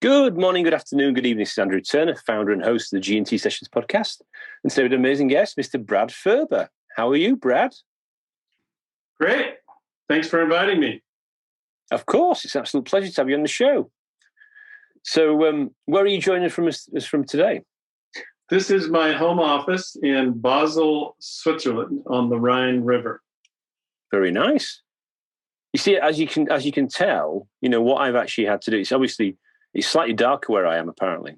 Good morning, good afternoon, good evening. This is Andrew Turner, founder and host of the G&T Sessions podcast. And today with an amazing guest, Mr. Brad Furber. How are you, Brad? Great. Thanks for inviting me. Of course. It's an absolute pleasure to have you on the show. So where are you joining us from today? This is my home office in Basel, Switzerland on the Rhine River. Very nice. You see, as you can tell, what I've actually had to do, it's slightly darker where I am, apparently,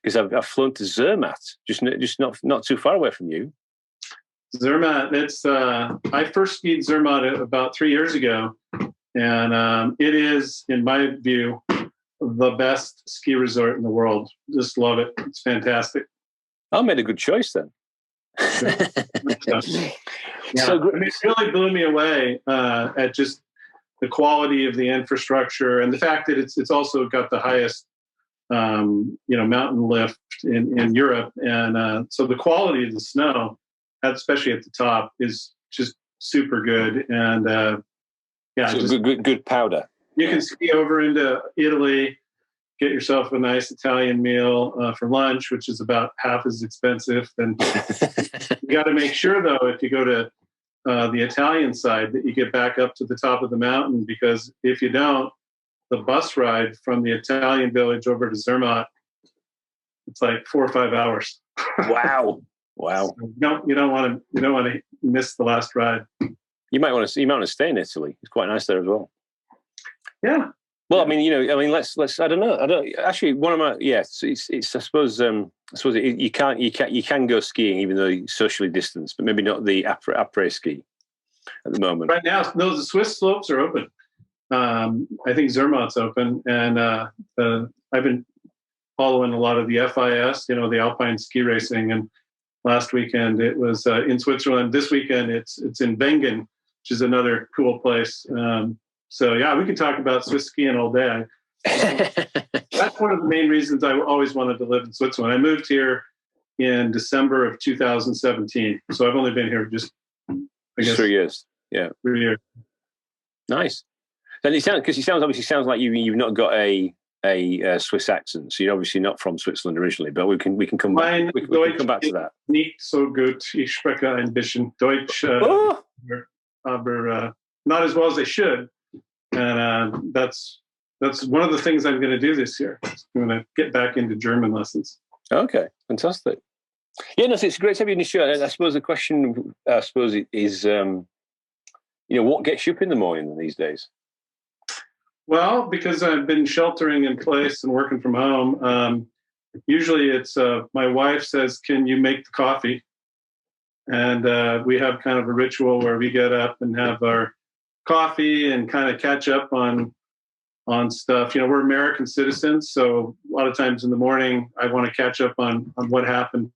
because I've flown to Zermatt, just not too far away from you. Zermatt, I first skied Zermatt about 3 years ago, and it is, in my view, the best ski resort in the world. Just love it. It's fantastic. I made a good choice then. Yeah. So it really blew me away at just the quality of the infrastructure and the fact that it's also got the highest mountain lift in Europe, and so the quality of the snow, especially at the top, is just super good. And so good powder. You can ski over into Italy, get yourself a nice Italian meal for lunch, which is about half as expensive. And you got to make sure, though, if you go to the Italian side, that you get back up to the top of the mountain, because if you don't, the bus ride from the Italian village over to Zermatt, it's like 4 or 5 hours. Wow. So you don't want to miss the last ride. You might want to stay in Italy. It's quite nice there as well. Yeah. Well, let's. I don't know. Actually, one of my it's. I suppose you can go skiing even though you're socially distanced, but maybe not the après ski at the moment. Right now, no, the Swiss slopes are open. I think Zermatt's open, and I've been following a lot of the FIS, the Alpine ski racing. And last weekend it was in Switzerland. This weekend it's in Wengen, which is another cool place. So yeah, we can talk about Swiss skiing all day. That's one of the main reasons I always wanted to live in Switzerland. I moved here in December of 2017, so I've only been here just 3 years. Yeah, 3 years. Nice. Then it sounds like you've not got a Swiss accent, so you're obviously not from Switzerland originally. But we can come back. We can come back to that. Nicht so gut. Ich spreche ein bisschen Deutsch, aber not as well as I should. And that's one of the things I'm going to do this year. I'm going to get back into German lessons. Okay, fantastic. Yeah, no, so it's great to have you on the show. I suppose the question, is, what gets you up in the morning these days? Well, because I've been sheltering in place and working from home, usually it's my wife says, "Can you make the coffee?" And we have kind of a ritual where we get up and have our coffee and kind of catch up on stuff. We're American citizens, so a lot of times in the morning I want to catch up on what happened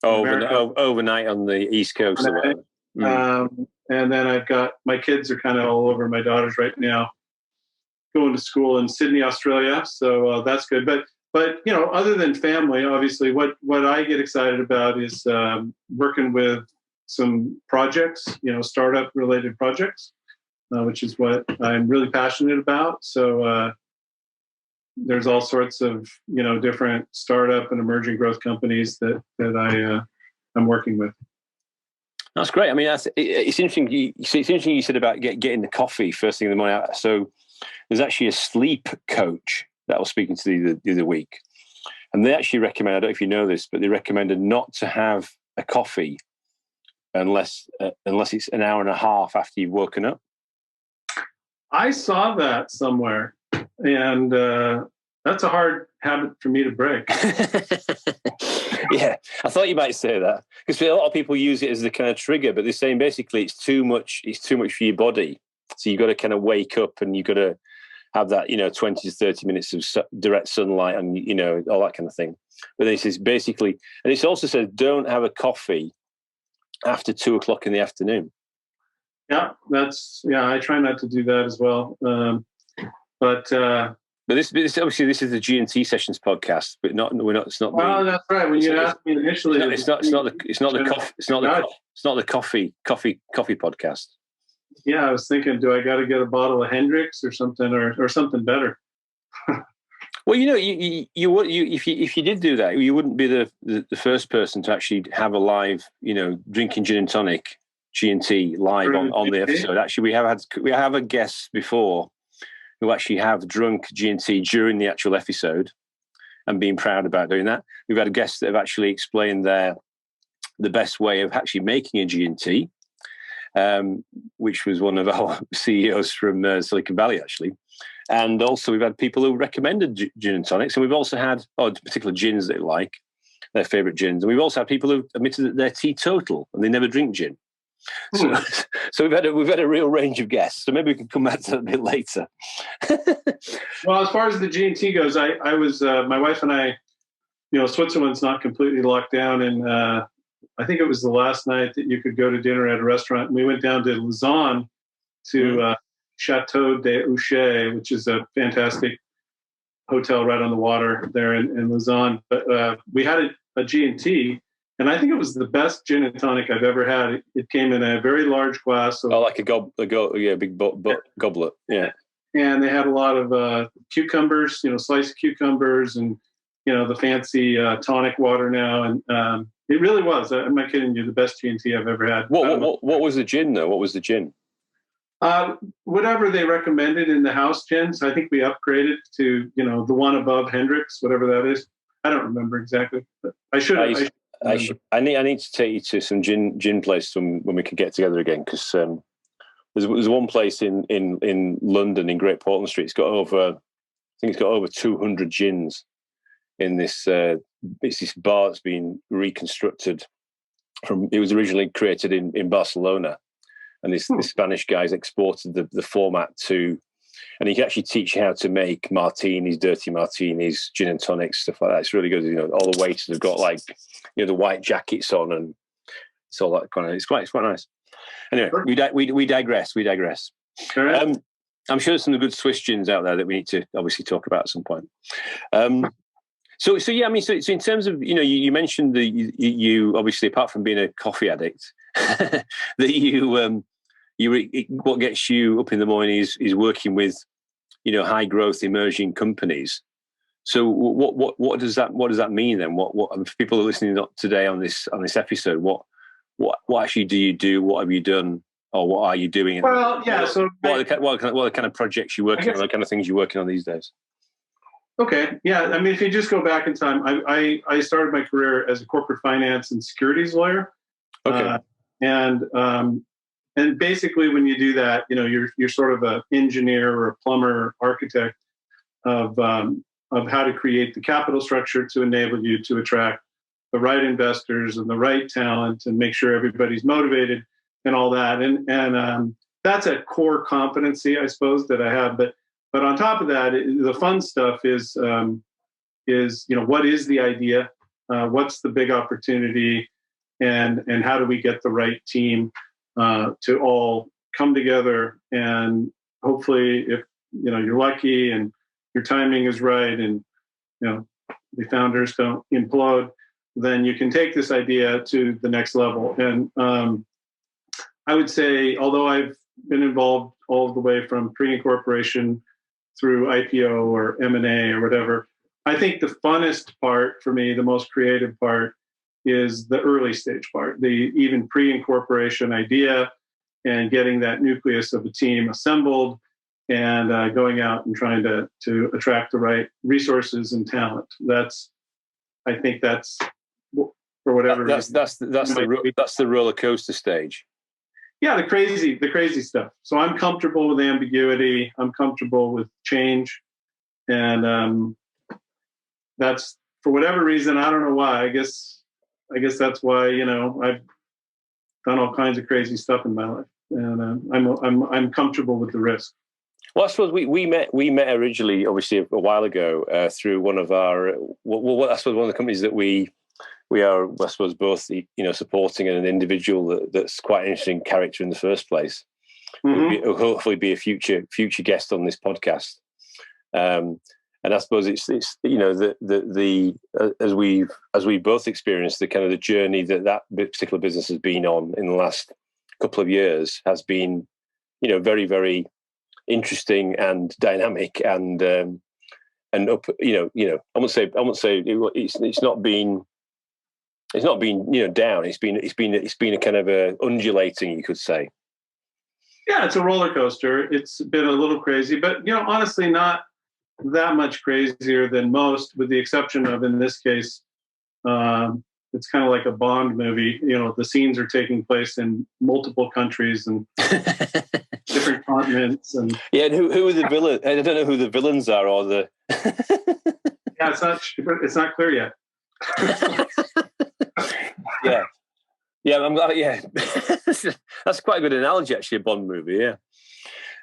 overnight on the East Coast. And then I've got my kids are kind of all over. My daughter's right now going to school in Sydney, Australia, so that's good. But other than family, obviously, what I get excited about is working with some projects, startup related projects, which is what I'm really passionate about. So there's all sorts of different startup and emerging growth companies that I'm working with. That's great. I mean, it's interesting. It's interesting you said about getting the coffee first thing in the morning. So there's actually a sleep coach that I was speaking to the other week, and they actually recommend. I don't know if you know this, but they recommended not to have a coffee unless it's an hour and a half after you've woken up. I saw that somewhere, and that's a hard habit for me to break. Yeah, I thought you might say that, because a lot of people use it as the kind of trigger, but they're saying basically it's too much for your body. So you've got to kind of wake up and you've got to have that, 20 to 30 minutes of direct sunlight and, all that kind of thing. But this is basically, and it also says don't have a coffee after 2:00 in the afternoon. Yeah, I try not to do that as well. But this obviously this is the G&T Sessions podcast, but it's not. Well, that's right. When you asked me initially, it's not the coffee podcast. Yeah, I was thinking, do I got to get a bottle of Hendrix or something, or something better? Well, if you did do that, you wouldn't be the first person to actually have a live, drinking gin and tonic, G&T live on the episode. Actually, we have a guest before who actually have drunk G&T during the actual episode and being proud about doing that. We've had guests that have actually explained the best way of actually making a G&T, which was one of our CEOs from Silicon Valley, actually. And also we've had people who recommended gin and tonics, and we've also had particular gins that they like, their favourite gins. And we've also had people who admitted that they're teetotal and they never drink gin. So we've had a real range of guests. So maybe we can come back to that a bit later. Well, as far as the G&T goes, I was my wife and I, Switzerland's not completely locked down, and I think it was the last night that you could go to dinner at a restaurant. And we went down to Lausanne to Chateau de Ouchet, which is a fantastic hotel right on the water there in Lausanne. But we had a G&T, and I think it was the best gin and tonic I've ever had. It came in a very large glass. So, like a big goblet. Yeah. And they had a lot of cucumbers, sliced cucumbers, and the fancy tonic water now. And it really was. I'm not kidding you. The best G&T I've ever had. What was the gin though? What was the gin? Whatever they recommended in the house gins. I think we upgraded to the one above Hendrick's, whatever that is. I don't remember exactly. But I should. I need to take you to some gin place when we can get together again, because there's one place in London in Great Portland Street. It's got over 200 gins in this. It's this bar that's been reconstructed from. It was originally created in Barcelona. And this Spanish guy's exported the format to, and he can actually teach you how to make martinis, dirty martinis, gin and tonics, stuff like that. It's really good. All the waiters have got the white jackets on, and it's all that kind of. It's quite nice. Anyway, we digress. All right. I'm sure there's some good Swiss gins out there that we need to obviously talk about at some point. So in terms of you mentioned that you obviously, apart from being a coffee addict, that what gets you up in the morning is working with high growth emerging companies. So what does that mean then? What for people listening today on this episode, what actually do you do? What have you done, or what are you doing? Well, yeah. So what are the kind of projects you're working on? What kind of things you're working on these days? Okay. Yeah. I mean, if you just go back in time, I started my career as a corporate finance and securities lawyer. Okay. And basically, when you do that, you're sort of an engineer or a plumber or architect of how to create the capital structure to enable you to attract the right investors and the right talent and make sure everybody's motivated and all that. And that's a core competency, I suppose, that I have. But on top of that, the fun stuff is what is the idea? What's the big opportunity? And how do we get the right team to all come together? And hopefully, if you're lucky and your timing is right, and the founders don't implode, then you can take this idea to the next level. And I would say, although I've been involved all the way from pre-incorporation through IPO or M&A or whatever, I think the funnest part for me, the most creative part, is the early stage part, the even pre-incorporation idea and getting that nucleus of a team assembled and going out and trying to attract the right resources and talent. I think that's for whatever reason. That's the roller coaster stage. Yeah, the crazy stuff. So I'm comfortable with ambiguity. I'm comfortable with change, and that's for whatever reason. I don't know why. I guess that's why I've done all kinds of crazy stuff in my life, and I'm comfortable with the risk. Well, I suppose we met originally, obviously, a while ago through one of our. I suppose one of the companies that we are, I suppose, both supporting an individual that's quite an interesting character in the first place. Mm-hmm. Who'll hopefully be a future guest on this podcast. And I suppose it's as we both experienced the kind of the journey that particular business has been on in the last couple of years has been, very, very interesting and dynamic and and up. I won't say it's not been. It's not been, down. It's been a kind of a undulating, you could say. Yeah, it's a roller coaster. It's been a little crazy, but honestly, not that much crazier than most, with the exception of, in this case, it's kind of like a Bond movie. The scenes are taking place in multiple countries and different continents. And yeah, and who are the villains? I don't know who the villains are, or the. Yeah, it's not clear yet. I'm glad. Yeah, that's quite a good analogy, actually. A Bond movie. Yeah,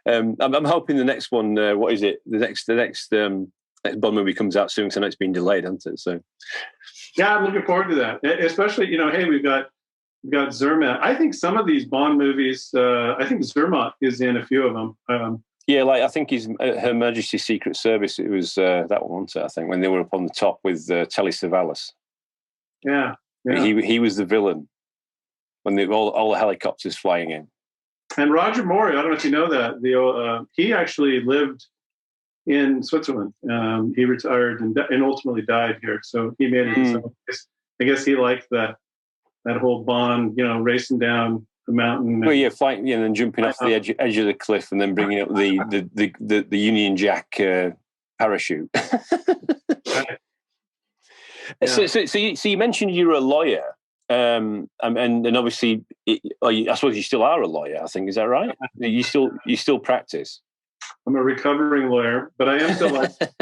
I'm hoping the next one. What is it? The next Bond movie comes out soon, because I know it's been delayed, hasn't it? So. Yeah, I'm looking forward to that. Especially, hey, we've got Zermatt. I think some of these Bond movies. I think Zermatt is in a few of them. Yeah, like I think he's Her Majesty's Secret Service. It was that one, wasn't it? I think when they were up on the top with Telly Savalas. Yeah. He was the villain when all the helicopters flying in. And Roger Moore, I don't know if you know that, he actually lived in Switzerland. He retired and ultimately died here. So he made it. So I guess he liked that whole Bond, racing down the mountain. Well, yeah, flying, and then jumping off the edge of the cliff, and then bringing up the Union Jack parachute. Right. Yeah. So you mentioned you're a lawyer, and obviously, I suppose you still are a lawyer. I think, is that right? You still practice. I'm a recovering lawyer, but I am still licensed.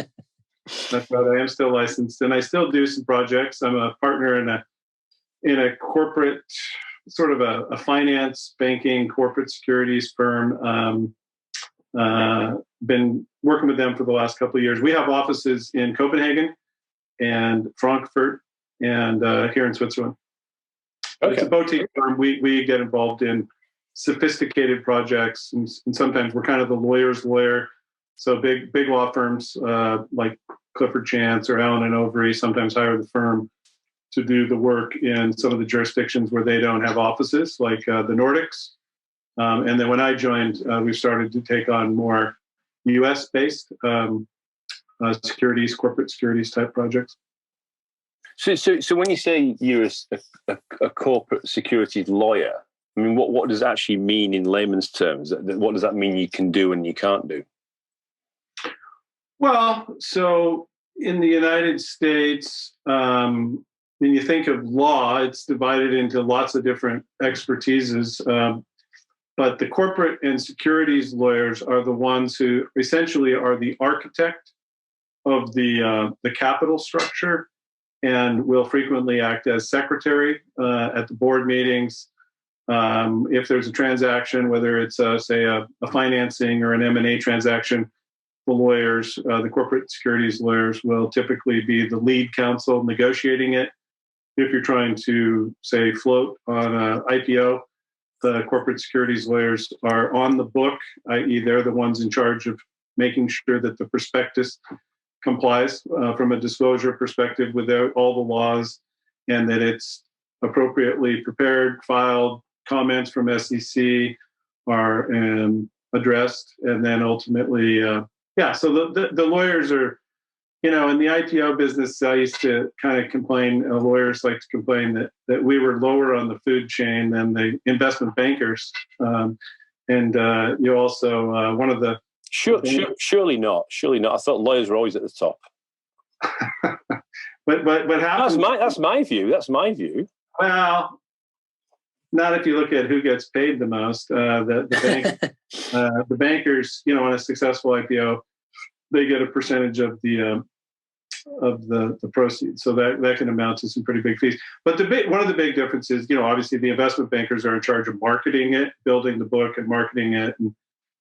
That's right. I am still licensed, and I still do some projects. I'm a partner in a corporate, sort of a finance, banking, corporate securities firm. Been working with them for the last couple of years. We have offices in Copenhagen and Frankfurt and here in Switzerland. Okay. It's a boutique firm. We get involved in sophisticated projects, and sometimes we're kind of the lawyer's lawyer. So big law firms like Clifford Chance or Allen and Overy sometimes hire the firm to do the work in some of the jurisdictions where they don't have offices, like the Nordics. And then when I joined, we started to take on more U.S.-based corporate securities type projects. So when you say you're a corporate securities lawyer, I mean, what does that actually mean in layman's terms? What does that mean you can do and you can't do? Well, so in the United States, when you think of law, it's divided into lots of different expertises. But the corporate and securities lawyers are the ones who essentially are the architect of the capital structure, and will frequently act as secretary at the board meetings. If there's a transaction, whether it's say a financing or an M&A transaction, the corporate securities lawyers will typically be the lead counsel negotiating it. If you're trying to, say, float on an IPO, the corporate securities lawyers are on the book, i.e. they're the ones in charge of making sure that the prospectus complies from a disclosure perspective with all the laws, and that it's appropriately prepared, filed, comments from SEC are addressed, and then ultimately, so the lawyers are, in the IPO business, I used to kind of complain, lawyers like to complain that we were lower on the food chain than the investment bankers. You also, one of the... Surely not. I thought lawyers were always at the top. but happens, that's my view. Well, not if you look at who gets paid the most. The bankers, on a successful IPO, they get a percentage of the proceeds, so that can amount to some pretty big fees. But one of the big differences, obviously the investment bankers are in charge of marketing it, building the book and marketing it, and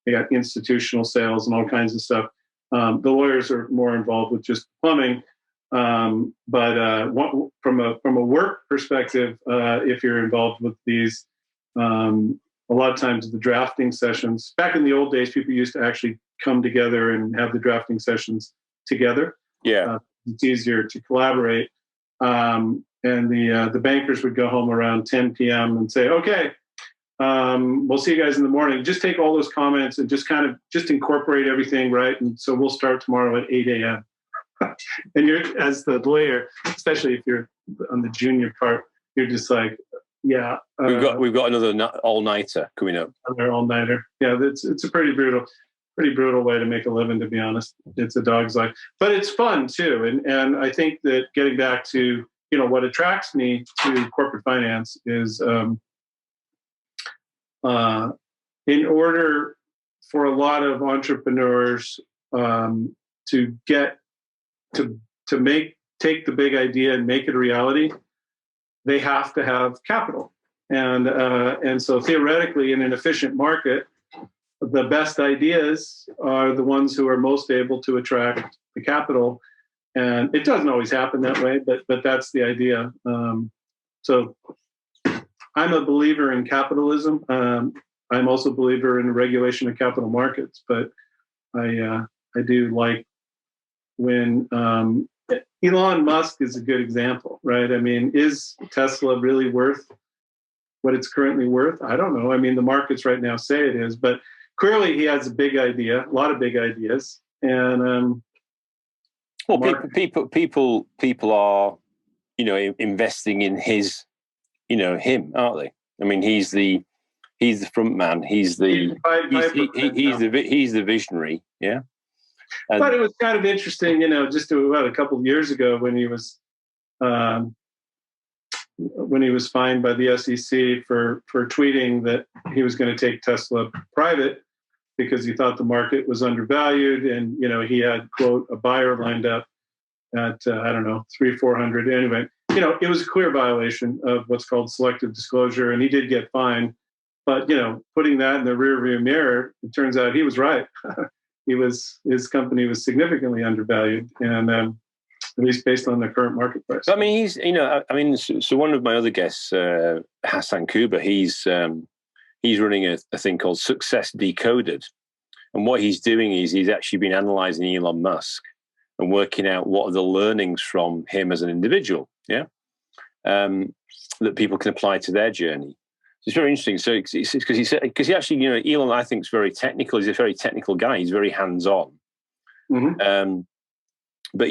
they got institutional sales and all kinds of stuff. The lawyers are more involved with just plumbing. But from a work perspective, if you're involved with these, a lot of times the drafting sessions, back in the old days, people used to actually come together and have the drafting sessions together. Yeah. It's easier to collaborate. And the bankers would go home around 10 p.m. and say, okay, we'll see you guys in the morning. Just take all those comments and just incorporate everything, right? And so we'll start tomorrow at 8 a.m. And you're, as the lawyer, especially if you're on the junior part, you're just like, yeah. We've got another all-nighter coming up. Another all-nighter. Yeah, it's a pretty brutal way to make a living, to be honest. It's a dog's life, but it's fun too. And I think that getting back to, what attracts me to corporate finance is, in order for a lot of entrepreneurs to get to take the big idea and make it a reality, they have to have capital. And so theoretically, in an efficient market, the best ideas are the ones who are most able to attract the capital. And it doesn't always happen that way, but that's the idea. So I'm a believer in capitalism. I'm also a believer in the regulation of capital markets, but I do like when Elon Musk is a good example, right? I mean, is Tesla really worth what it's currently worth? I don't know. I mean, the markets right now say it is, but clearly he has a big idea, a lot of big ideas. And people are, investing in him, aren't they? I mean, he's the front man. He's the visionary. Yeah. But it was kind of interesting, just about a couple of years ago when he was fined by the SEC for tweeting that he was going to take Tesla private because he thought the market was undervalued, and he had, quote, a buyer lined up at I don't know, 300-400. Anyway, it was a clear violation of what's called selective disclosure, and he did get fined. But putting that in the rearview mirror, it turns out he was right. His company was significantly undervalued, and at least based on the current market price. I mean, so one of my other guests, Hassan Kuba, he's running a thing called Success Decoded, and what he's doing is he's actually been analyzing Elon Musk and working out what are the learnings from him as an individual, that people can apply to their journey. It's very interesting. So because he actually, Elon, I think, is very technical. He's a very technical guy. He's very hands-on. Mm-hmm. But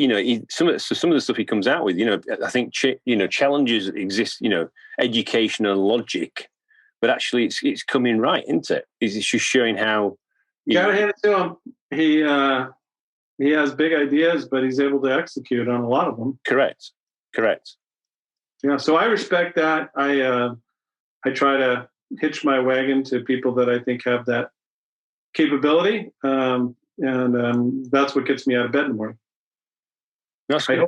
some of the stuff he comes out with, I think challenges exist. Education and logic, but actually it's coming right, isn't it? It's just showing how. You gotta hand it to him. He has big ideas, but he's able to execute on a lot of them. Correct. Yeah. So I respect that. I try to hitch my wagon to people that I think have that capability. And that's what gets me out of bed in the morning. That's good.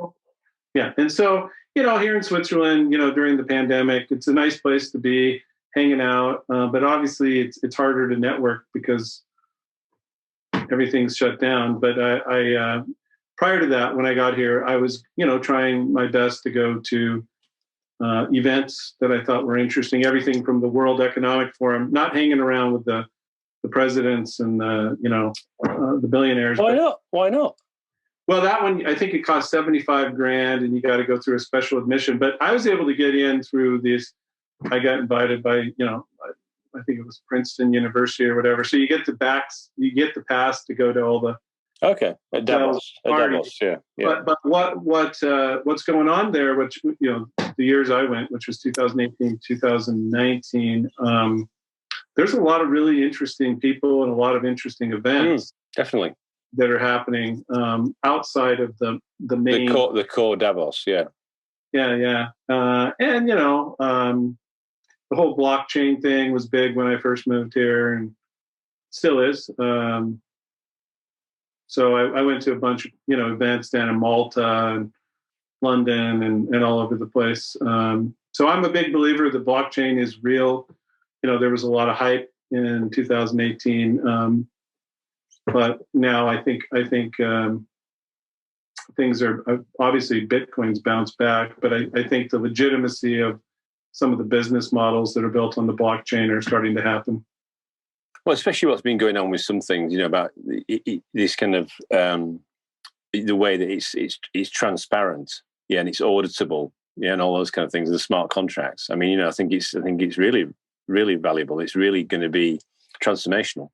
Yeah. And so, here in Switzerland, during the pandemic, it's a nice place to be hanging out. But obviously it's harder to network because everything's shut down. But I prior to that, when I got here, I was, trying my best to go to events that I thought were interesting, everything from the World Economic Forum, not hanging around with the presidents and the billionaires. Why not? Well, that one, I think it cost $75,000 and you got to go through a special admission, but I was able to get in through this. I got invited by, I think it was Princeton University or whatever. So you get the pass to go to all the, okay, at Davos, yeah. But what's going on there? Which the years I went, which was 2018, 2019. There's a lot of really interesting people and a lot of interesting events, definitely, that are happening outside of the main the core Davos. Yeah. And the whole blockchain thing was big when I first moved here, and still is. So I went to a bunch of, events down in Malta and London and all over the place. So I'm a big believer that blockchain is real. There was a lot of hype in 2018. But now I think things are, obviously Bitcoin's bounced back, but I think the legitimacy of some of the business models that are built on the blockchain are starting to happen. Well, especially what's been going on with some things, about this kind of the way that it's transparent, and it's auditable, and all those kind of things, the smart contracts. I mean, I think it's really, really valuable. It's really going to be transformational.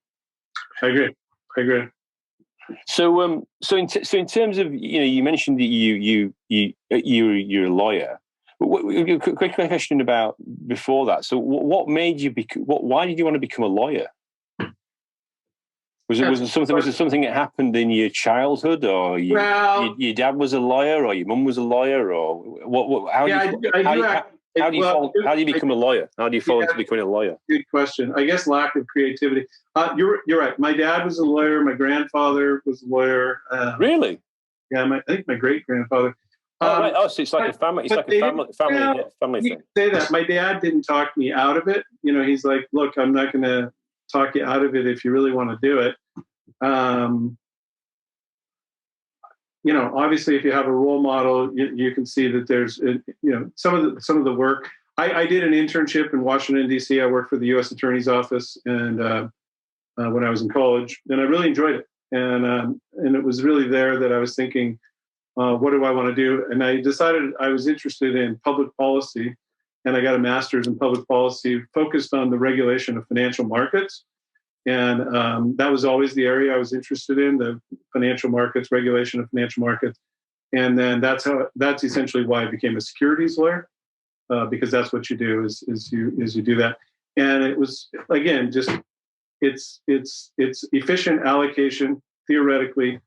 I agree. So in terms of, you mentioned that you're a lawyer. Quick question about before that. So what made you why did you want to become a lawyer? Was it something that happened in your childhood, or your dad was a lawyer, or your mum was a lawyer, or what? How do you become a lawyer? How do you fall into becoming a lawyer? Good question. I guess lack of creativity. You're right. My dad was a lawyer. My grandfather was a lawyer. Really? Yeah, I think my great grandfather. Right. So it's like a family. It's like a family thing. Say that. My dad didn't talk me out of it. He's like, look, I'm not going to talk you out of it if you really want to do it. Obviously, if you have a role model, you can see that there's, some of the work. I did an internship in Washington, D.C. I worked for the U.S. Attorney's Office, and when I was in college, and I really enjoyed it. And it was really there that I was thinking, what do I want to do? And I decided I was interested in public policy, and I got a master's in public policy focused on the regulation of financial markets. And that was always the area I was interested in, the financial markets, regulation of financial markets. And then that's essentially why I became a securities lawyer, because that's what you do is you do that. And it was, again, just it's efficient allocation. Theoretically,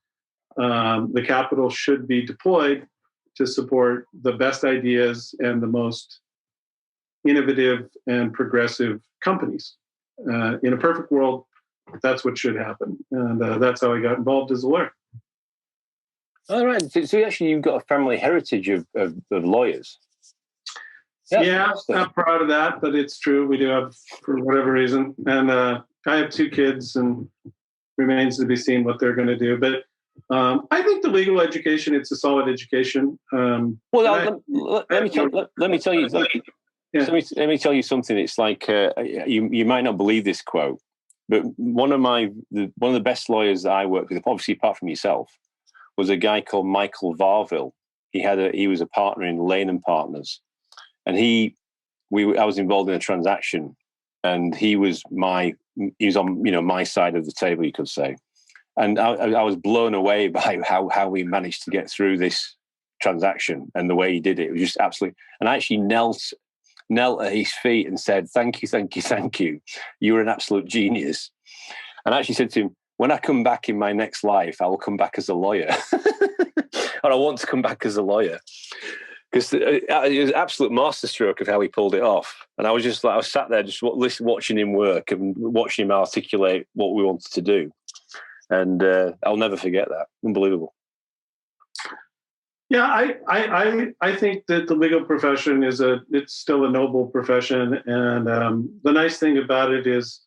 the capital should be deployed to support the best ideas and the most innovative and progressive companies. In a perfect world, that's what should happen. And that's how I got involved as a lawyer. All right. So actually, you've got a family heritage of lawyers. Yeah, not proud of that, but it's true. We do have, for whatever reason. And I have 2 kids, and remains to be seen what they're going to do. But I think the legal education, it's a solid education. Let me tell you. Yeah. So let me tell you something. It's like you might not believe this quote, but one of the best lawyers that I worked with, obviously apart from yourself, was a guy called Michael Varville. He was a partner in Lane and Partners, and I was involved in a transaction, and he was on my side of the table, you could say, and I was blown away by how we managed to get through this transaction and the way he did it. It was just absolutely, and I actually knelt at his feet and said, thank you. You were an absolute genius. And I actually said to him, when I come back in my next life, I will come back as a lawyer. And I want to come back as a lawyer. Because it was an absolute masterstroke of how he pulled it off. And I was sat there just watching him work and watching him articulate what we wanted to do. And I'll never forget that. Unbelievable. Yeah, I think that the legal profession it's still a noble profession, and the nice thing about it is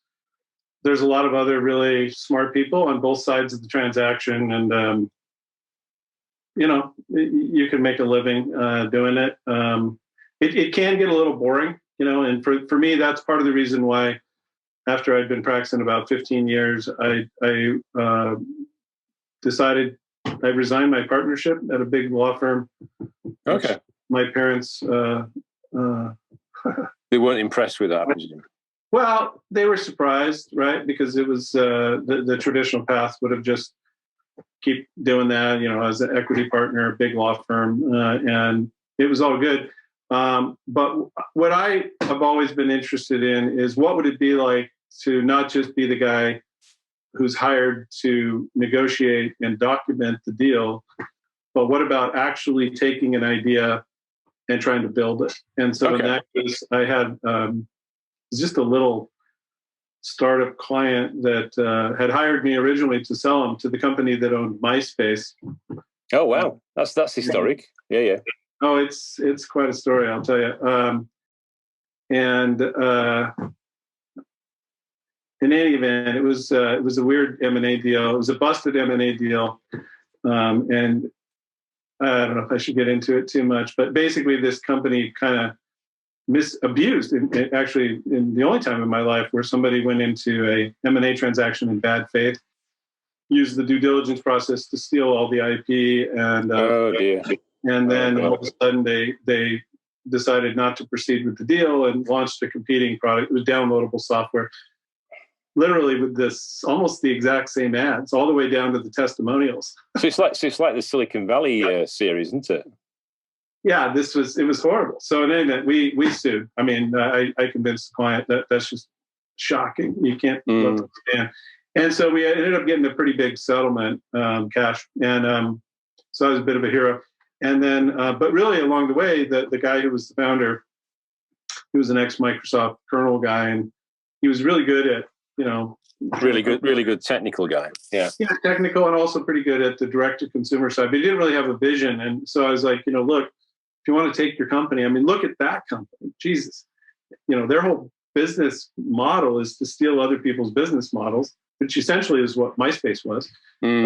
there's a lot of other really smart people on both sides of the transaction, and you can make a living doing it. It can get a little boring, and for me, that's part of the reason why, after I'd been practicing about 15 years, I decided. I resigned my partnership at a big law firm. Okay. My parents... they weren't impressed with that, I presume. Well, they were surprised, right? Because it was the traditional path would have just keep doing that, as an equity partner, a big law firm, and it was all good. But what I have always been interested in is what would it be like to not just be the guy who's hired to negotiate and document the deal, but what about actually taking an idea and trying to build it? And so in that case, I had just a little startup client that had hired me originally to sell him to the company that owned MySpace. Oh, wow. That's historic. Yeah. Oh, it's quite a story, I'll tell you. In any event, it was a weird M&A deal. It was a busted M&A deal, and I don't know if I should get into it too much. But basically, this company kind of abused. Actually, in the only time in my life where somebody went into a M&A transaction in bad faith, used the due diligence process to steal all the IP, and and then all of a sudden they decided not to proceed with the deal and launched a competing product. It was downloadable software. literally with this almost the exact same ads, all the way down to the testimonials. So it's like the Silicon Valley series, isn't it? Yeah, it was horrible. So in any event, we sued. I mean, I convinced the client that that's just shocking. You can't let them stand. And so we ended up getting a pretty big settlement, cash. And so I was a bit of a hero. And then, but really along the way, the guy who was the founder, he was an ex-Microsoft kernel guy, and he was really good at, really good technical guy. Yeah, technical, and also pretty good at the direct-to-consumer side. But he didn't really have a vision. And so I was like, look, if you want to take your company, I mean, look at that company. Jesus, their whole business model is to steal other people's business models, which essentially is what MySpace was. And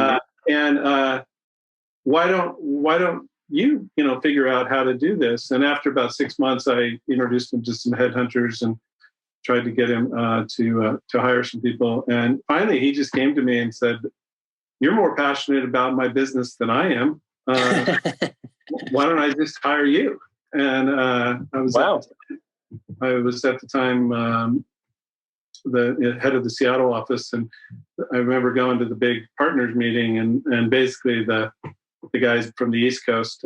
why don't you figure out how to do this? And after about 6 months, I introduced him to some headhunters and tried to get him to hire some people. And finally, he just came to me and said, "You're more passionate about my business than I am. Why don't I just hire you?" And I was at the time the head of the Seattle office, and I remember going to the big partners meeting, and basically the guys from the East Coast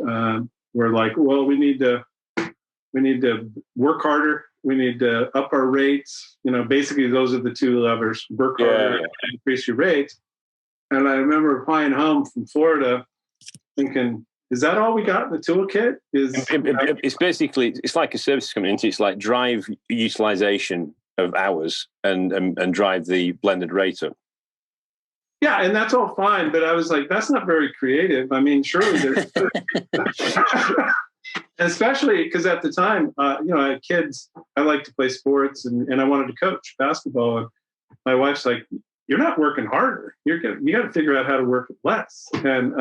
were like, "Well, we need to work harder. We need to up our rates." Basically those are the two levers: work harder and increase your rates. And I remember flying home from Florida thinking, is that all we got in the toolkit? It's basically, it's like a services company. It's like drive utilization of hours and drive the blended rate up. Yeah, and that's all fine, but I was like, that's not very creative. I mean, surely there's especially because at the time, I had kids. I like to play sports, and I wanted to coach basketball. And my wife's like, "You're not working harder. You got to figure out how to work less." And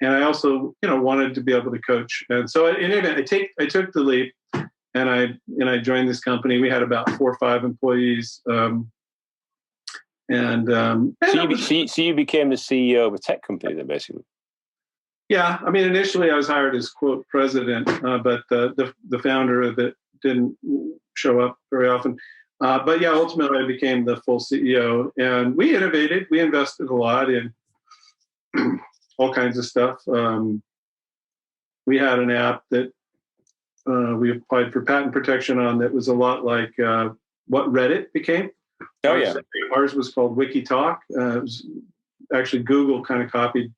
I also, wanted to be able to coach. And so in any event, I took the leap, and I joined this company. We had about 4 or 5 employees. So you became the CEO of a tech company then, basically. Yeah, I mean, initially I was hired as quote president, but the founder of it didn't show up very often. But yeah, ultimately I became the full CEO, and we innovated. We invested a lot in all kinds of stuff. We had an app that we applied for patent protection on that was a lot like what Reddit became. Oh yeah, ours was called WikiTalk. It was actually Google kind of copied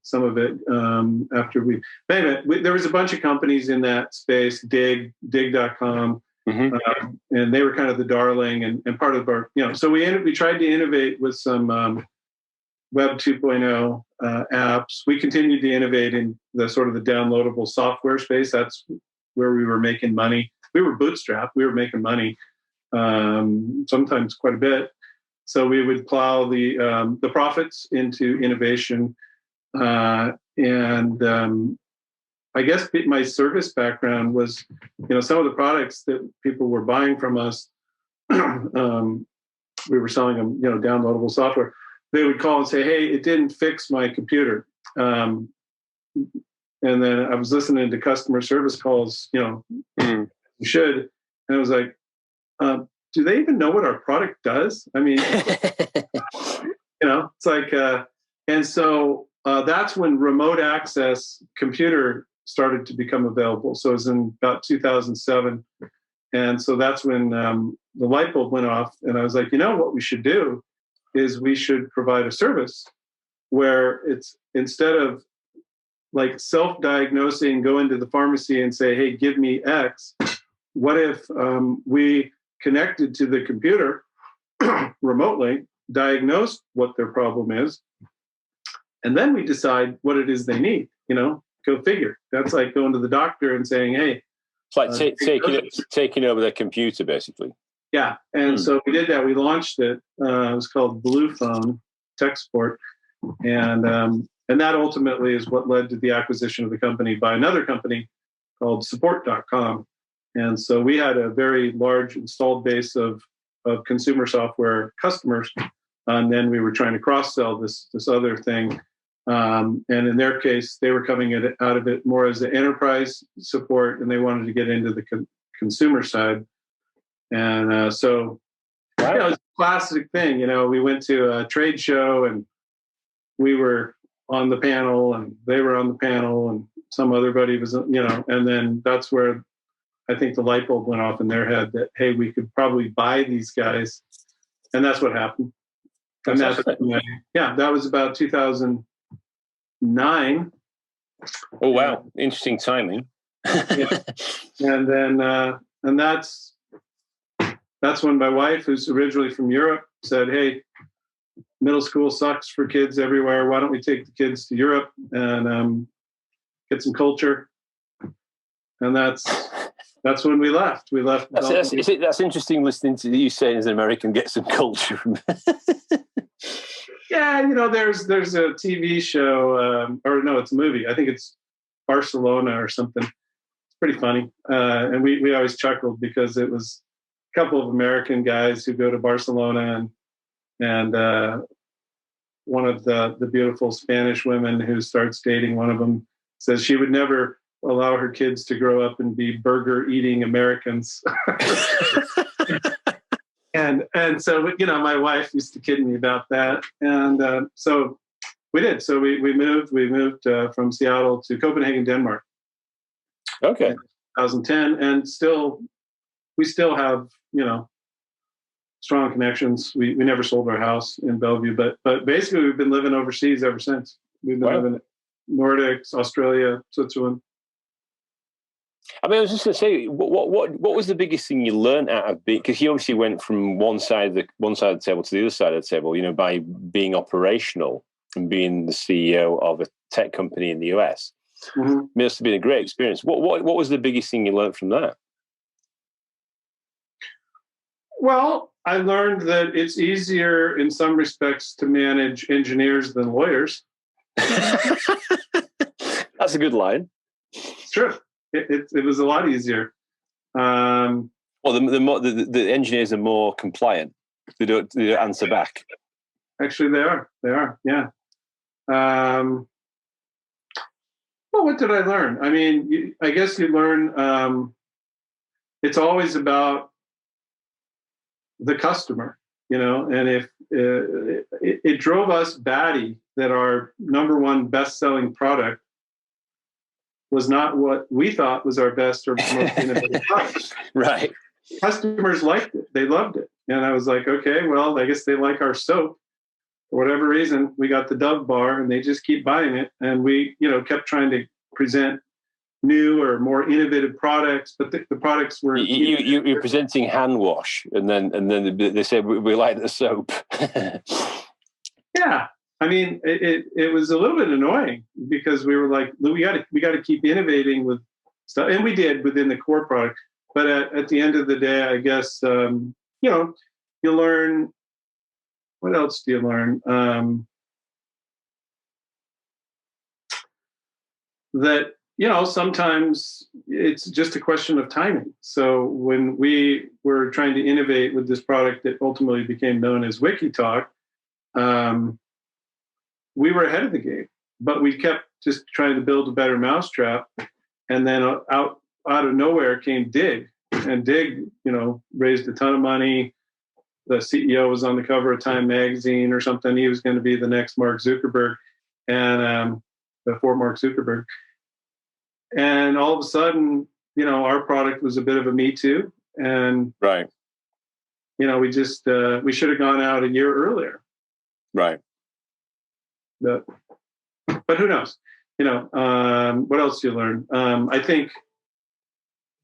some of it after we. Anyway, there was a bunch of companies in that space, dig.com, and they were kind of the darling and part of our, so we tried to innovate with some Web 2.0 apps. We continued to innovate in the sort of the downloadable software space. That's where we were making money. We were bootstrapped. We were making money, sometimes quite a bit. So we would plow the profits into innovation. And I guess my service background was, some of the products that people were buying from us, we were selling them, downloadable software. They would call and say, "Hey, it didn't fix my computer." And then I was listening to customer service calls, you should. And I was like, do they even know what our product does? I mean, it's like, and so that's when remote access computer started to become available. So it was in about 2007. And so that's when the light bulb went off. And I was like, what we should do is we should provide a service where it's, instead of like self-diagnosing, go into the pharmacy and say, "Hey, give me X." What if we connected to the computer remotely, diagnose what their problem is, and then we decide what it is they need? Go figure. That's like going to the doctor and saying, "Hey," it's like taking over their computer, basically. Yeah, and so we did that. We launched it. It was called Blue Phone Tech Support, and that ultimately is what led to the acquisition of the company by another company called Support.com. And so we had a very large installed base of consumer software customers, and then we were trying to cross-sell this other thing. And in their case, they were coming out of it more as the enterprise support, and they wanted to get into the consumer side. And so It was a classic thing. We went to a trade show and we were on the panel and they were on the panel and some other buddy was, and then that's where I think the light bulb went off in their head that, hey, we could probably buy these guys. And that's what happened. And that was about 2009. Oh, wow. Interesting timing. Yeah. And then, and that's when my wife, who's originally from Europe, said, hey, middle school sucks for kids everywhere. Why don't we take the kids to Europe and get some culture? And that's when we left. We left. That's interesting listening to you saying as an American, get some culture from. Yeah, there's a TV show, or no, it's a movie. I think it's Barcelona or something. It's pretty funny. And we always chuckled because it was a couple of American guys who go to Barcelona and one of the beautiful Spanish women who starts dating one of them says she would never allow her kids to grow up and be burger eating Americans. And so, my wife used to kid me about that. And so we did. So we moved from Seattle to Copenhagen, Denmark. Okay. 2010. And we still have, strong connections. We never sold our house in Bellevue, but basically we've been living overseas ever since. We've been living in Nordics, Australia, Switzerland. I mean, I was just going to say, what was the biggest thing you learned out of being? Because you obviously went from one side of the table to the other side of the table. By being operational and being the CEO of a tech company in the US. Mm-hmm. It must have been a great experience. What was the biggest thing you learned from that? Well, I learned that it's easier in some respects to manage engineers than lawyers. That's a good line. It's true. It was a lot easier. Well, the engineers are more compliant. They don't answer back. Actually, they are. Yeah. Well, what did I learn? I mean, I guess you learn. It's always about the customer, and if it drove us batty that our number one best-selling product was not what we thought was our best or most innovative product. Right. Customers liked it. They loved it. And I was like, okay, well, I guess they like our soap. For whatever reason, we got the Dove bar and they just keep buying it. And we, kept trying to present new or more innovative products, but the products were... You're presenting hand wash and then they said, we like the soap. Yeah. I mean, it was a little bit annoying because we were like, we got to keep innovating with stuff, and we did within the core product. But at the end of the day, I guess you learn. What else do you learn? That sometimes it's just a question of timing. So when we were trying to innovate with this product that ultimately became known as WikiTalk. We were ahead of the game, but we kept just trying to build a better mousetrap. And then out of nowhere came Dig, and Dig, raised a ton of money. The CEO was on the cover of Time magazine or something. He was going to be the next Mark Zuckerberg, and before Mark Zuckerberg. And all of a sudden, our product was a bit of a Me Too, and right. We just we should have gone out a year earlier. Right. But who knows? What else do you learn? I think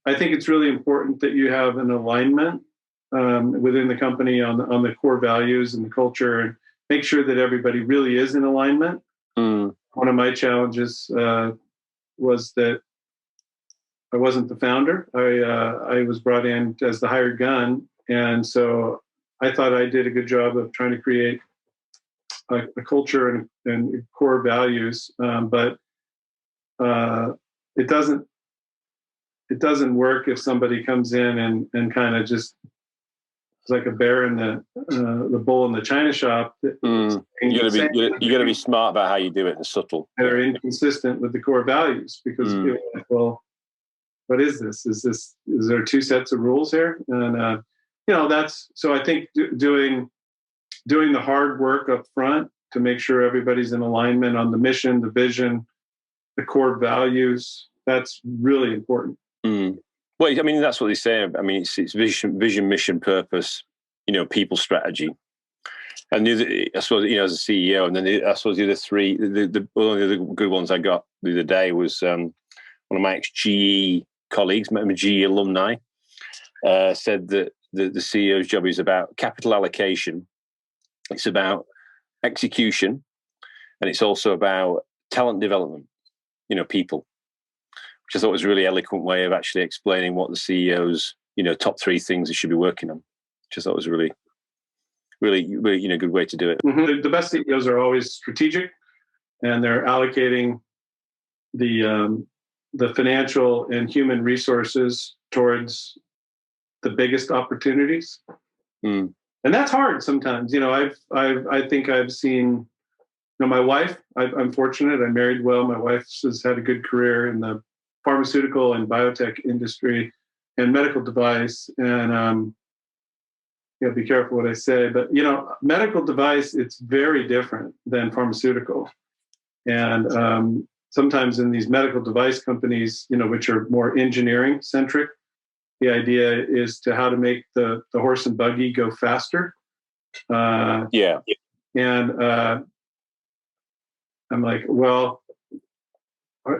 it's really important that you have an alignment within the company on the core values and the culture, and make sure that everybody really is in alignment. One of my challenges was that I wasn't the founder. I was brought in as the hired gun, and so I thought I did a good job of trying to create a culture and core values, but it doesn't work if somebody comes in and kind of just it's like a bear in the bull in the china shop. You gotta be smart about how you do it and subtle. That are inconsistent with the core values, because people are like, well, what is this? Is there two sets of rules here? And that's, so I think doing the hard work up front to make sure everybody's in alignment on the mission, the vision, the core values, that's really important. Well, I mean, that's what they say. I mean, it's vision, mission, purpose, people, strategy. And I suppose, as a CEO, and then I suppose the other three, one of the good ones I got the other day was one of my ex-GE colleagues, GE alumni, said that the CEO's job is about capital allocation. It's about execution, and it's also about talent development, people, which I thought was a really eloquent way of actually explaining what the CEO's, top three things they should be working on, which I thought was really, good way to do it. The best CEOs are always strategic, and they're allocating the financial and human resources towards the biggest opportunities. And that's hard sometimes. I think I've seen, my wife, I'm fortunate. I married well. My wife has had a good career in the pharmaceutical and biotech industry and medical device. And, be careful what I say, but, medical device, it's very different than pharmaceutical. And sometimes in these medical device companies, which are more engineering centric, the idea is to how to make the horse and buggy go faster. And I'm like, well,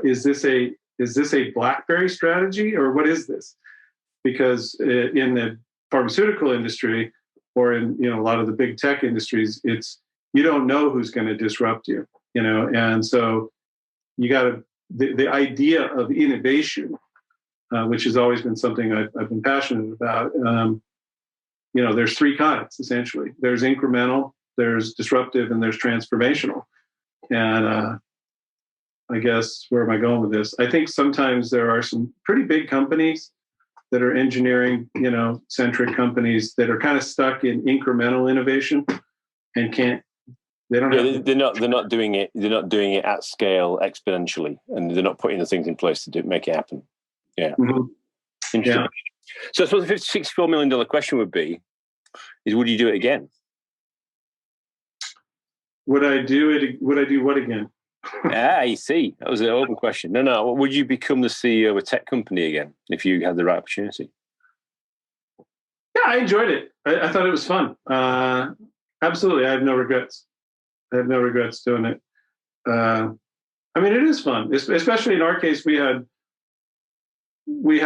is this a BlackBerry strategy, or what is this? Because in the pharmaceutical industry, or in a lot of the big tech industries, it's, you don't know who's going to disrupt you, and so you got to, the idea of innovation, which has always been something I've been passionate about. There's three kinds essentially. There's incremental, there's disruptive, and there's transformational. And I guess, where am I going with this? I think sometimes there are some pretty big companies that are engineering, centric companies that are kind of stuck in incremental innovation and they're not doing it. They're not doing it at scale exponentially, and they're not putting the things in place to make it happen. Yeah. Interesting. Yeah. So I suppose the $64 million question would be, would you do it again? Would I do what again? I see. That was an open question. No. Would you become the CEO of a tech company again if you had the right opportunity? Yeah, I enjoyed it. I thought it was fun. Absolutely. I have no regrets. Doing it. It is fun, especially in our case. We had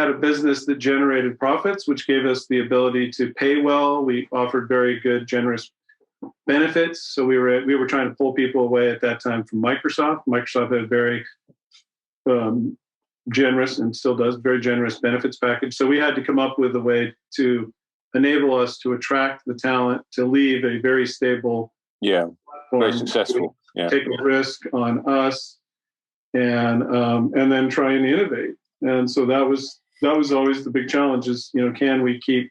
a business that generated profits, which gave us the ability to pay well. We offered very good, generous benefits. So we were trying to pull people away at that time from Microsoft. Microsoft had a very generous, and still does, very generous benefits package. So we had to come up with a way to enable us to attract the talent to leave a very stable, very successful, take a risk on us, and then try and innovate. And so that was always the big challenge: is can we keep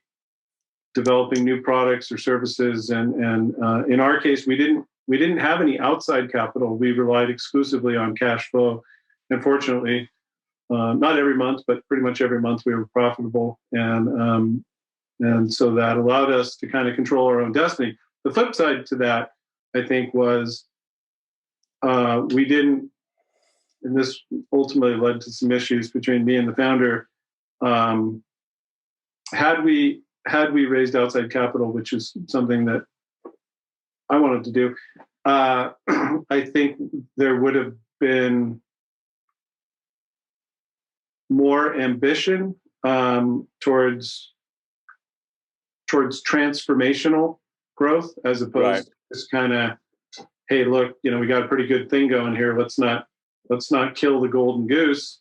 developing new products or services? And in our case, we didn't have any outside capital. We relied exclusively on cash flow. And fortunately, not every month, but pretty much every month we were profitable. And so that allowed us to kind of control our own destiny. The flip side to that, I think, was we didn't, and this ultimately led to some issues between me and the founder. Had we raised outside capital, which is something that I wanted to do, I think there would have been more ambition towards transformational growth, as opposed to just kind of, hey, look, we got a pretty good thing going here. Let's not kill the golden goose.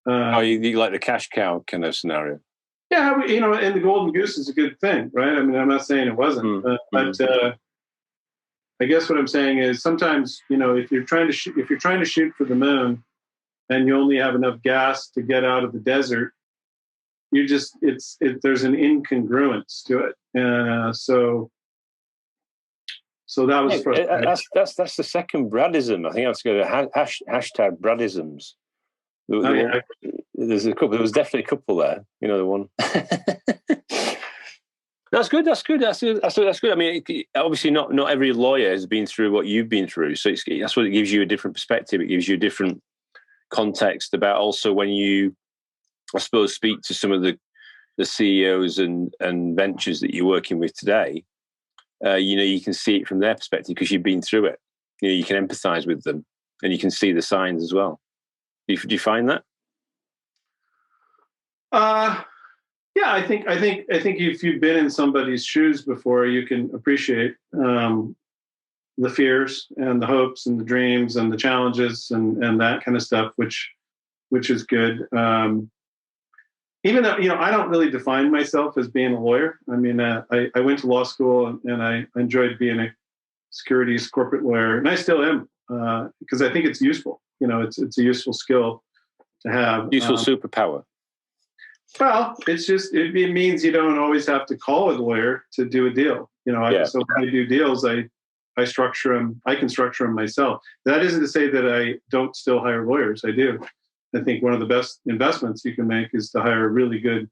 You like the cash cow kind of scenario? Yeah, and the golden goose is a good thing, right? I mean, I'm not saying it wasn't, but I guess what I'm saying is sometimes, if you're trying to shoot for the moon, and you only have enough gas to get out of the desert, there's an incongruence to it. So that was frustrating. That's the second Bradism. I think I have to go to hashtag Bradisms. There's a couple. There was definitely a couple there. The one. That's good. That's good. That's good. I mean, obviously, not every lawyer has been through what you've been through, so that's what it gives you a different perspective. It gives you a different context about also when you, I suppose, speak to some of the CEOs and ventures that you're working with today. You can see it from their perspective because you've been through it. You can empathize with them, and you can see the signs as well. Do you find that? Yeah, I think if you've been in somebody's shoes before, you can appreciate the fears and the hopes and the dreams and the challenges and that kind of stuff, which is good. Even though I don't really define myself as being a lawyer. I mean, I went to law school and I enjoyed being a securities corporate lawyer, and I still am because I think it's useful. It's a useful skill to have. Useful superpower. Well, it means you don't always have to call a lawyer to do a deal. So when I do deals, I structure them. I can structure them myself. That isn't to say that I don't still hire lawyers. I do. I think one of the best investments you can make is to hire really good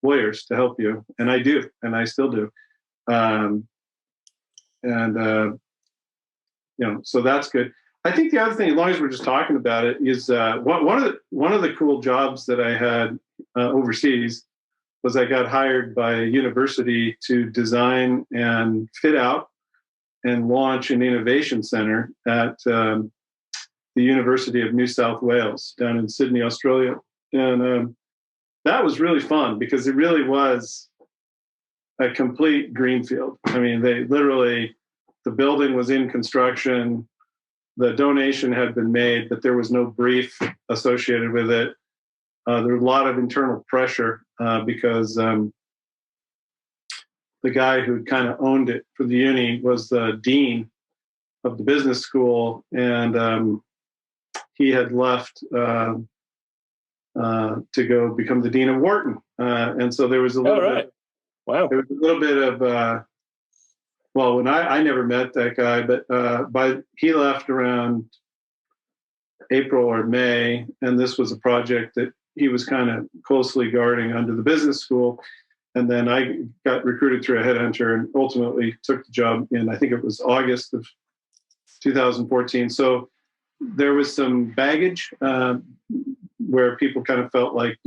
lawyers to help you. And I do, and I still do. So that's good. I think the other thing, as long as we're just talking about it, is one of the cool jobs that I had overseas was I got hired by a university to design and fit out and launch an innovation center at the University of New South Wales down in Sydney, Australia. And that was really fun because it really was a complete greenfield. I mean, the building was in construction, the donation had been made, but there was no brief associated with it. There was a lot of internal pressure because the guy who kind of owned it for the uni was the dean of the business school, and he had left to go become the dean of Wharton. And so there was a little bit. Wow. There was a little bit of when I never met that guy, but he left around April or May, and this was a project that he was kind of closely guarding under the business school. And then I got recruited through a headhunter and ultimately took the job in, I think it was August of 2014. So there was some baggage where people kind of felt like,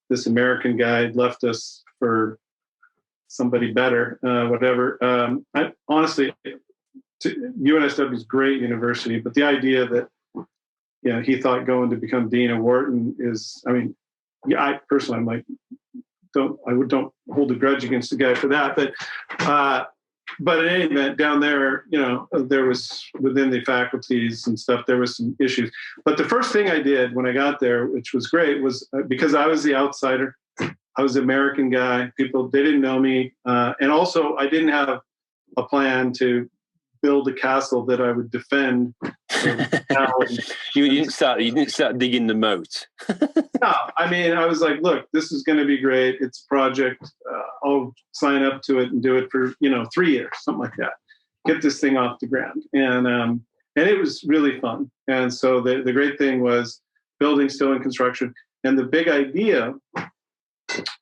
this American guy had left us for somebody better, whatever. Honestly, UNSW is a great university, but the idea that he thought going to become dean of Wharton is, I personally, I'm like, don't hold a grudge against the guy for that, but in any event, down there, there was within the faculties and stuff, there was some issues. But the first thing I did when I got there, which was great, was because I was the outsider. I was an American guy. They didn't know me. And also I didn't have a plan to build a castle that I would defend. You didn't start digging the moat. No, I was like, look, this is going to be great. It's a project. I'll sign up to it and do it for 3 years, something like that. Get this thing off the ground, and it was really fun. And so the great thing was building still in construction, and the big idea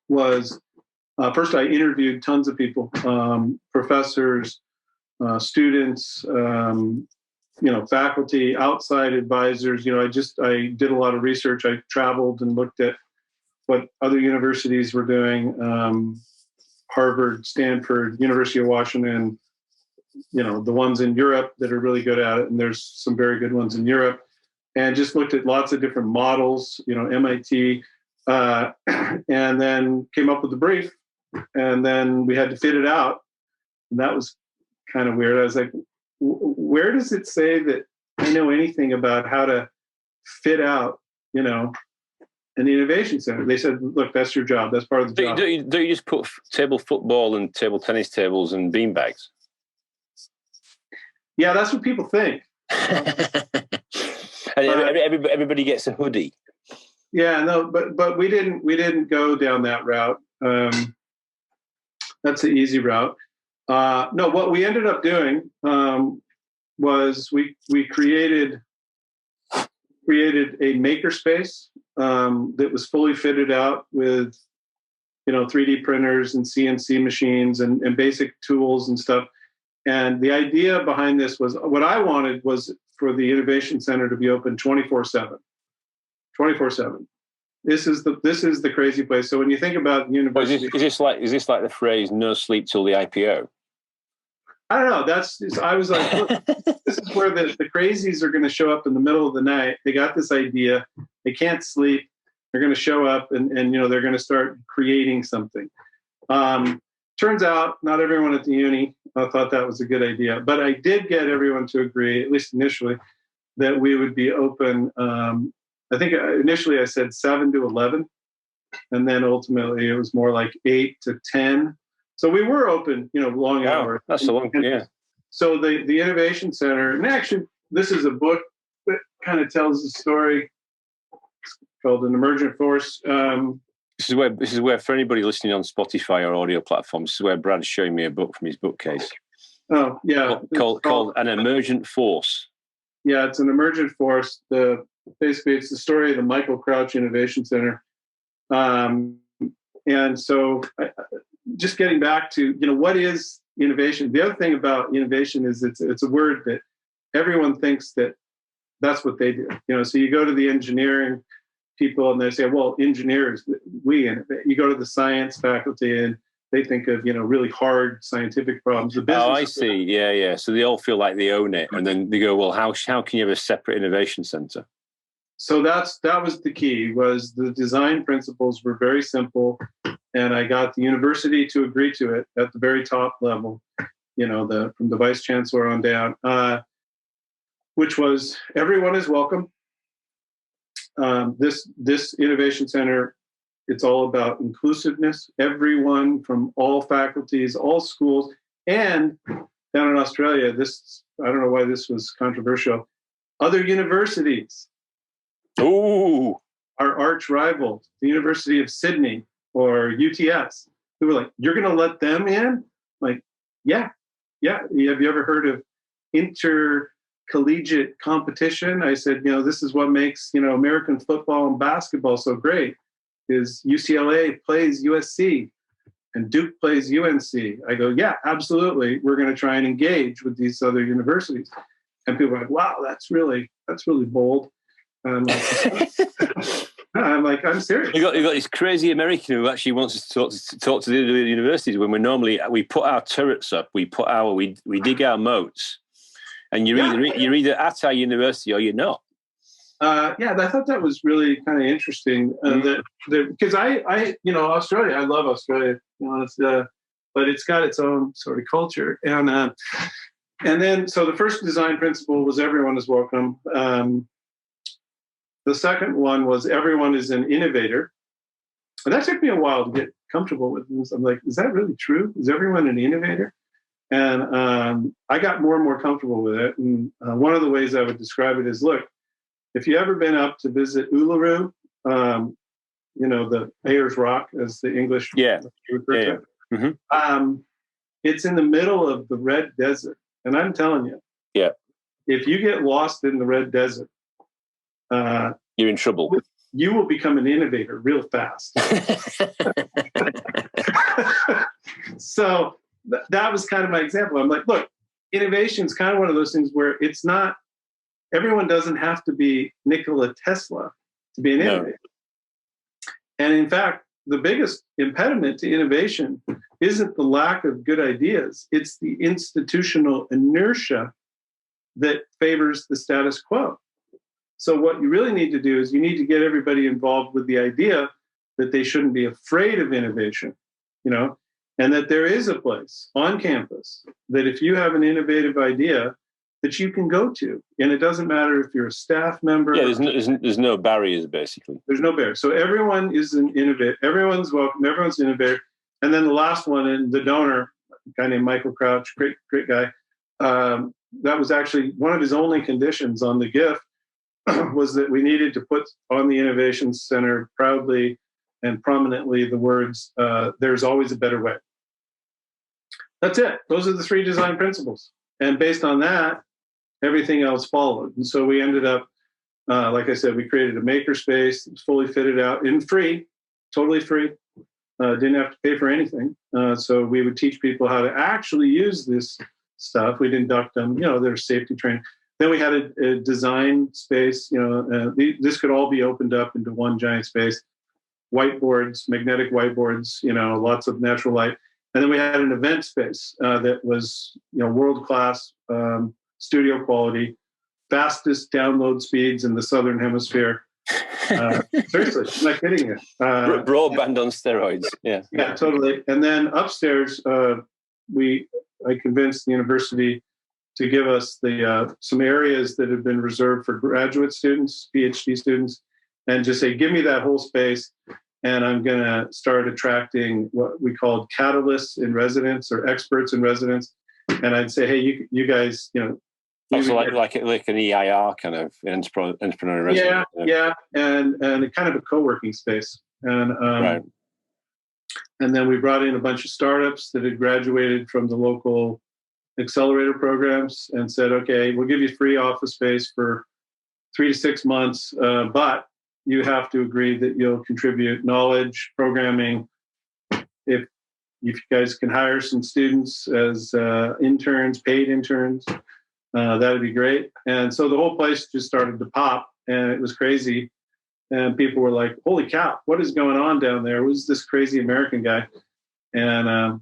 was first I interviewed tons of people, professors, students, faculty, outside advisors. I did a lot of research. I traveled and looked at what other universities were doing, Harvard, Stanford, University of Washington, the ones in Europe that are really good at it. And there's some very good ones in Europe, and just looked at lots of different models, MIT, and then came up with the brief, and then we had to fit it out. And that was kind of weird. I was like, where does it say that I know anything about how to fit out, an innovation center? They said, look, that's your job. That's part of the job. Don't you just put table football and table tennis tables and beanbags? Yeah, that's what people think. And everybody gets a hoodie. Yeah, no, but we didn't go down that route. That's the easy route. No, what we ended up doing was we created a makerspace that was fully fitted out with 3D printers and CNC machines and basic tools and stuff. And the idea behind this was, what I wanted was for the Innovation Center to be open 24/7. 24/7. This is the crazy place. So when you think about university, is this like the phrase "no sleep till the IPO"? I don't know. I was like, look, this is where the crazies are going to show up in the middle of the night. They got this idea. They can't sleep. They're going to show up and they're going to start creating something. Turns out not everyone at the uni thought that was a good idea, but I did get everyone to agree, at least initially, that we would be open. I think initially I said 7 to 11, and then ultimately it was more like 8 to 10. So we were open, long hours. That's a long, yeah. So the Innovation Center, and actually this is a book that kind of tells the story. It's called An Emergent Force. This is where for anybody listening on Spotify or audio platforms, this is where Brad's showing me a book from his bookcase. Oh yeah, called An Emergent Force. Yeah, it's an emergent force. Basically it's the story of the Michael Crouch Innovation Center. And so just getting back to, what is innovation? The other thing about innovation is it's a word that everyone thinks that that's what they do. So you go to the engineering people and they say, well, engineers, we innovate. You go to the science faculty and they think of, really hard scientific problems. The business. Oh, I see. Yeah. So they all feel like they own it. And then they go, well, how can you have a separate innovation center? So that was the key, was the design principles were very simple. And I got the university to agree to it at the very top level, from the vice chancellor on down, which was everyone is welcome. This Innovation Center, it's all about inclusiveness. Everyone from all faculties, all schools, and down in Australia, I don't know why this was controversial, other universities. Ooh. Our arch rival, the University of Sydney or UTS, who were like, you're going to let them in? Like, yeah. Have you ever heard of intercollegiate competition? I said, this is what makes, American football and basketball so great, is UCLA plays USC and Duke plays UNC. I go, yeah, absolutely. We're going to try and engage with these other universities. And people are like, wow, that's really bold. I'm like, I'm serious. You got this crazy American who actually wants us to talk to the universities when we put our turrets up, we dig our moats, and you're either at our university or you're not. I thought that was really kind of interesting. Because I Australia, I love Australia, but it's got its own sort of culture. And then so the first design principle was everyone is welcome. The second one was everyone is an innovator. And that took me a while to get comfortable with this. I'm like, is that really true? Is everyone an innovator? And I got more and more comfortable with it. And one of the ways I would describe it is, look, if you ever been up to visit Uluru, the Ayers Rock, as the English refer to it. Mm-hmm. It's in the middle of the Red Desert. And I'm telling you, if you get lost in the Red Desert, you're in trouble. You will become an innovator real fast. So that was kind of my example. I'm like, look, innovation is kind of one of those things where it's not, everyone doesn't have to be Nikola Tesla to be an innovator. And in fact, the biggest impediment to innovation isn't the lack of good ideas. It's the institutional inertia that favors the status quo. So what you really need to do is you need to get everybody involved with the idea that they shouldn't be afraid of innovation, and that there is a place on campus that if you have an innovative idea that you can go to, and it doesn't matter if you're a staff member. Yeah, there's no barriers, basically. There's no barriers. So everyone is an innovator. Everyone's welcome. Everyone's an innovator. And then the last one, and the donor, a guy named Michael Crouch, great guy. That was actually one of his only conditions on the gift, was that we needed to put on the Innovation Center proudly and prominently the words, there's always a better way. That's it. Those are the 3 design principles. And based on that, everything else followed. And so we ended up, like I said, we created a makerspace. It was fully fitted out and free, totally free. didn't have to pay for anything. So we would teach people how to actually use this stuff. We'd induct them, there's safety training. Then we had a design space, this could all be opened up into one giant space. Whiteboards, magnetic whiteboards, lots of natural light. And then we had an event space that was, world-class, studio quality, fastest download speeds in the Southern Hemisphere. Seriously, I'm not kidding you. Broadband on steroids. Yeah. Yeah, totally. And then upstairs, I convinced the university to give us some areas that have been reserved for graduate students, PhD students, and just say, give me that whole space. And I'm going to start attracting what we called catalysts in residence or experts in residence. And I'd say, hey, you guys, also like an EIR kind of entrepreneur residence. Yeah, and a kind of a co-working space. And right. And then we brought in a bunch of startups that had graduated from the local accelerator programs and said, okay, we'll give you free office space for 3 to 6 months, but you have to agree that you'll contribute knowledge, programming. If you guys can hire some students as interns, paid interns, that would be great. And so the whole place just started to pop, and it was crazy. And people were like, holy cow, what is going on down there? Who's this crazy American guy? And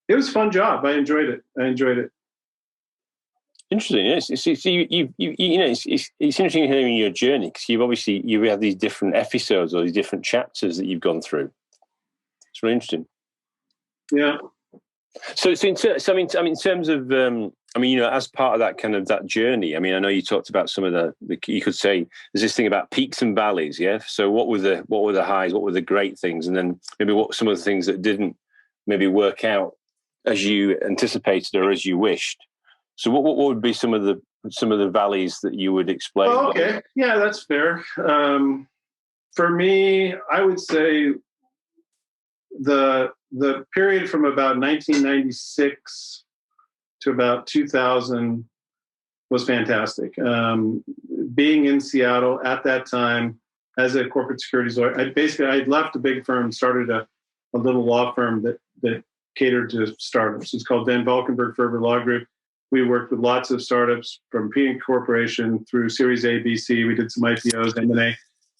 it was a fun job. I enjoyed it. Interesting. It's interesting hearing your journey, because you have these different episodes or these different chapters that you've gone through. It's really interesting. Yeah. So in terms of as part of that kind of that journey, I know you talked about some of the you could say there's this thing about peaks and valleys, yeah. So what were the highs, what were the great things, and then maybe what some of the things that didn't maybe work out as you anticipated or as you wished. So what would be some of the valleys that you would explain? Oh, okay, yeah, that's fair. For me, I would say the period from about 1996 to about 2000 was fantastic. Being in Seattle at that time as a corporate securities lawyer, I'd left a big firm, started a little law firm that catered to startups. It's called Van Valkenburg Furber Law Group. We worked with lots of startups from P Corporation through Series A, B, C. We did some IPOs, M&A,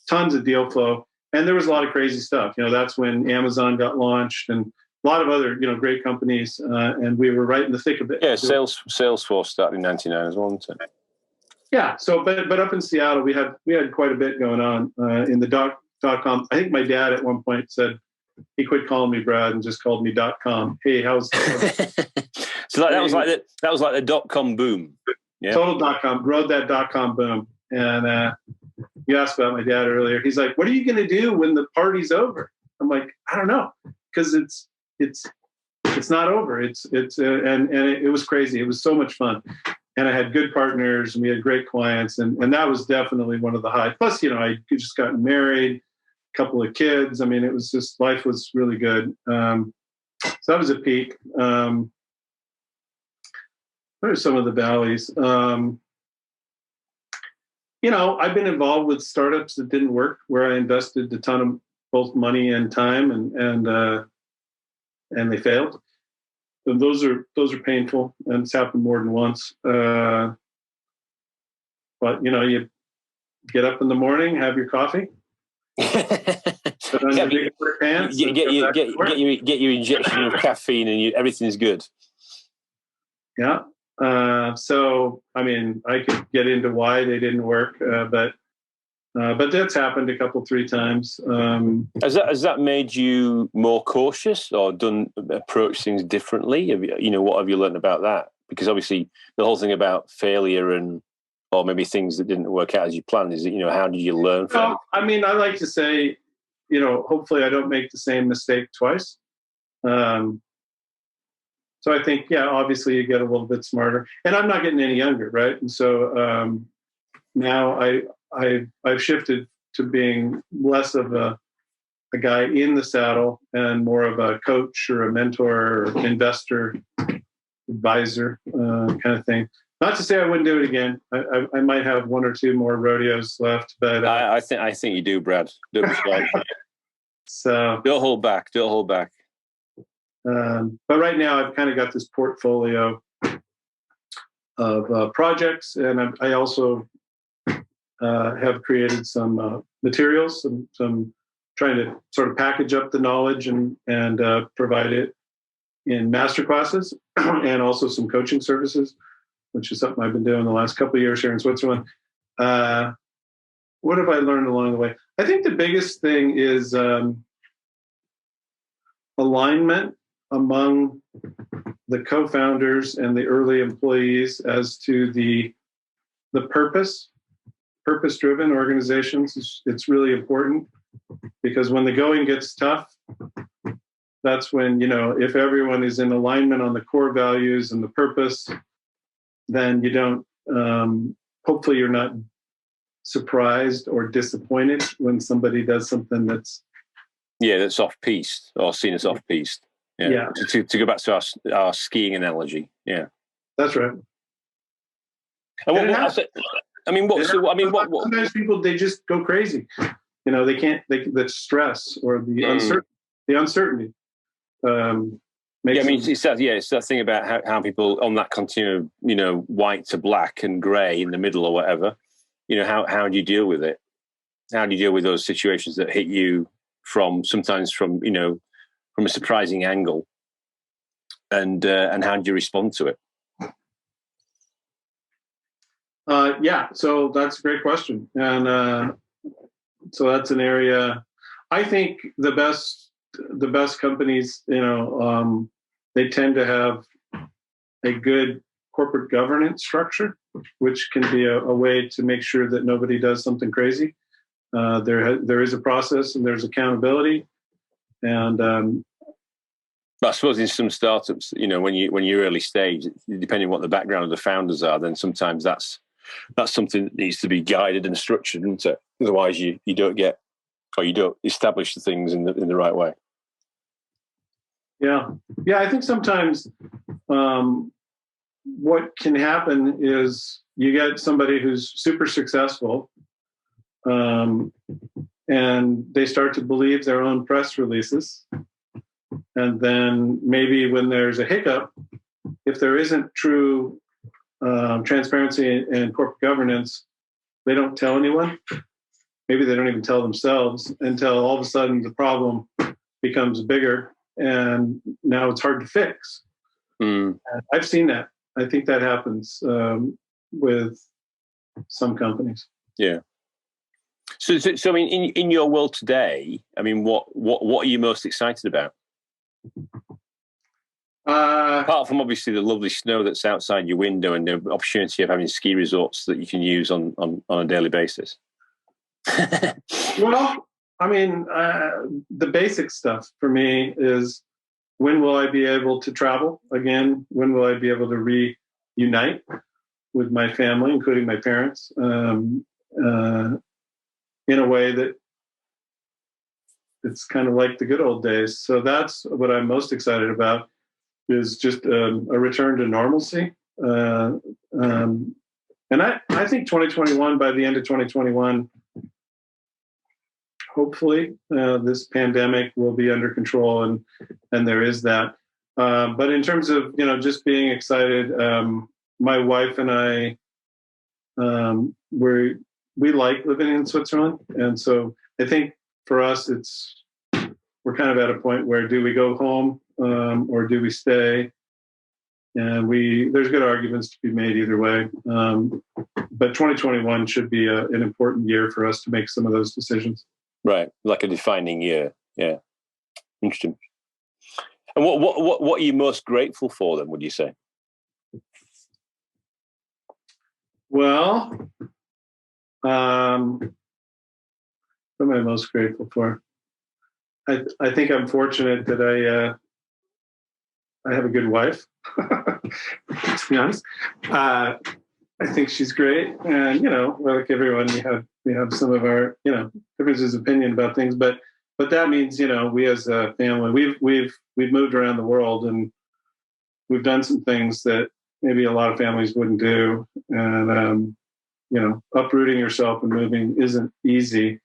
tons of deal flow. And there was a lot of crazy stuff. That's when Amazon got launched and a lot of other, great companies. And we were right in the thick of it. Yeah, Salesforce started in 1999 as well, wasn't it? Yeah. So, but up in Seattle, we had quite a bit going on in the .com. I think my dad at one point said he quit calling me Brad and just called me .com. Hey, how's So that was like the .com boom. Yeah. Total .com, rode that .com boom. And you asked about my dad earlier. He's like, "What are you going to do when the party's over?" I'm like, "I don't know, because it's not over. And it was crazy. It was so much fun, and I had good partners, and we had great clients, and that was definitely one of the highs. Plus, I just gotten married, a couple of kids. It was just, life was really good. So that was a peak. What are some of the valleys? I've been involved with startups that didn't work, where I invested a ton of both money and time, and they failed. And those are painful, and it's happened more than once. But you get up in the morning, have your coffee, get your injection of caffeine, and everything's good. Yeah. So, I could get into why they didn't work, but that's happened a couple, 3 times. Has that made you more cautious or approach things differently? What have you learned about that? Because obviously the whole thing about failure or maybe things that didn't work out as you planned is that, how did you learn from it? I like to say, hopefully I don't make the same mistake twice. So I think, obviously you get a little bit smarter, and I'm not getting any younger, right? And so now I've shifted to being less of a guy in the saddle and more of a coach or a mentor or investor, advisor kind of thing. Not to say I wouldn't do it again. I might have 1 or 2 more rodeos left, but I think you do, Brad. So don't hold back. Don't hold back. But right now, I've kind of got this portfolio of projects, and I also have created some materials, some trying to sort of package up the knowledge and provide it in Masterclasses and also some coaching services, which is something I've been doing the last couple of years here in Switzerland. What have I learned along the way? I think the biggest thing is alignment among the co-founders and the early employees as to the purpose-driven organizations. It's really important because when the going gets tough, that's when, if everyone is in alignment on the core values and the purpose, then you don't, hopefully you're not surprised or disappointed when somebody does something that's off-piste or seen as off-piste. Yeah. To go back to our skiing analogy. Yeah. That's right. And sometimes people, they just go crazy. They can't, the stress or the uncertainty. It's that thing about how people on that continuum, white to black and gray in the middle or whatever, how do you deal with it? How do you deal with those situations that hit you sometimes from a surprising angle, and how do you respond to it? So that's a great question, and so that's an area. I think the best companies, they tend to have a good corporate governance structure, which can be a way to make sure that nobody does something crazy. There is a process and there's accountability, and I suppose in some startups, when you're early stage, depending on what the background of the founders are, then sometimes that's something that needs to be guided and structured, isn't it? Otherwise, you don't get, or you don't establish the things in the right way. Yeah. I think sometimes what can happen is you get somebody who's super successful, and they start to believe their own press releases. And then maybe when there's a hiccup, if there isn't true transparency and corporate governance, they don't tell anyone. Maybe they don't even tell themselves until all of a sudden the problem becomes bigger and now it's hard to fix. I've seen that. I think that happens with some companies. Yeah. So I mean, in your world today, I mean, what are you most excited about? Apart from obviously the lovely snow that's outside your window and the opportunity of having ski resorts that you can use on a daily basis. Well, I mean, the basic stuff for me is, when will I be able to travel again? When will I be able to reunite with my family, including my parents, in a way that it's kind of like the good old days. So that's what I'm most excited about, is just a return to normalcy. And I think 2021, by the end of 2021, hopefully this pandemic will be under control, and there is that. But in terms of, just being excited, my wife and I, we like living in Switzerland. And so I think for us, we're kind of at a point where, do we go home or do we stay? And there's good arguments to be made either way. But 2021 should be an important year for us to make some of those decisions. Right. Like a defining year. Yeah. Interesting. And what are you most grateful for then, would you say? Well, what am I most grateful for? I think I'm fortunate that I have a good wife, to be honest. I think she's great. And, like everyone, we have some of our, differences of opinion about things, but that means, we as a family, we've moved around the world, and we've done some things that maybe a lot of families wouldn't do. And, uprooting yourself and moving isn't easy.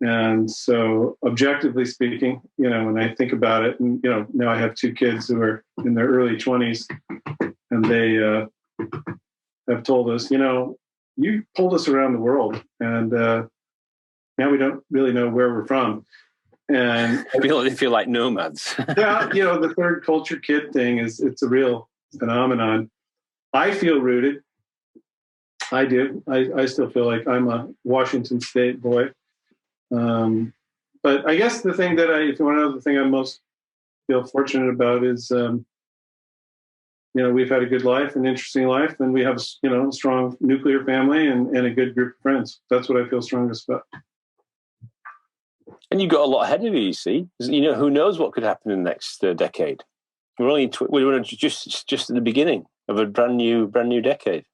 And so objectively speaking, when I think about it, and, now I have 2 kids who are in their early 20s, and they have told us, you pulled us around the world, and now we don't really know where we're from. And they feel like nomads. Yeah, the third culture kid thing it's a real phenomenon. I feel rooted. I do. I still feel like I'm a Washington State boy. But I guess the thing if you want to know the thing I most feel fortunate about is, we've had a good life, an interesting life, and we have, a strong nuclear family and a good group of friends. That's what I feel strongest about. And you've got a lot ahead of you, you see. Who knows what could happen in the next decade? We're just at the beginning of a brand new decade.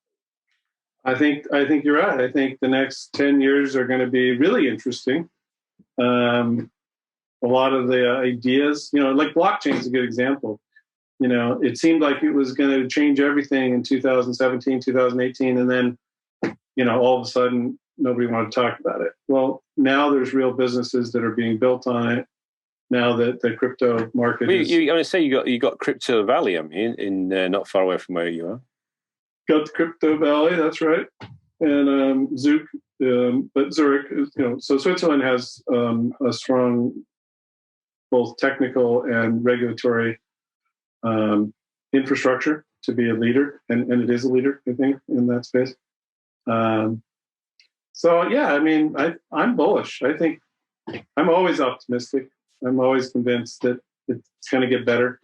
I think you're right. I think the next 10 years are going to be really interesting. A lot of the ideas, like blockchain is a good example. It seemed like it was going to change everything in 2017, 2018, and then, all of a sudden nobody wanted to talk about it. Well, now there's real businesses that are being built on it. Now that the crypto market is... I want to say you got Crypto Valley, in not far away from where you are. Got the Crypto Valley, that's right, and Zug, but Zurich, so Switzerland has a strong both technical and regulatory infrastructure to be a leader, and it is a leader, I think, in that space. So yeah, I'm bullish. I think I'm always optimistic. I'm always convinced that it's going to get better.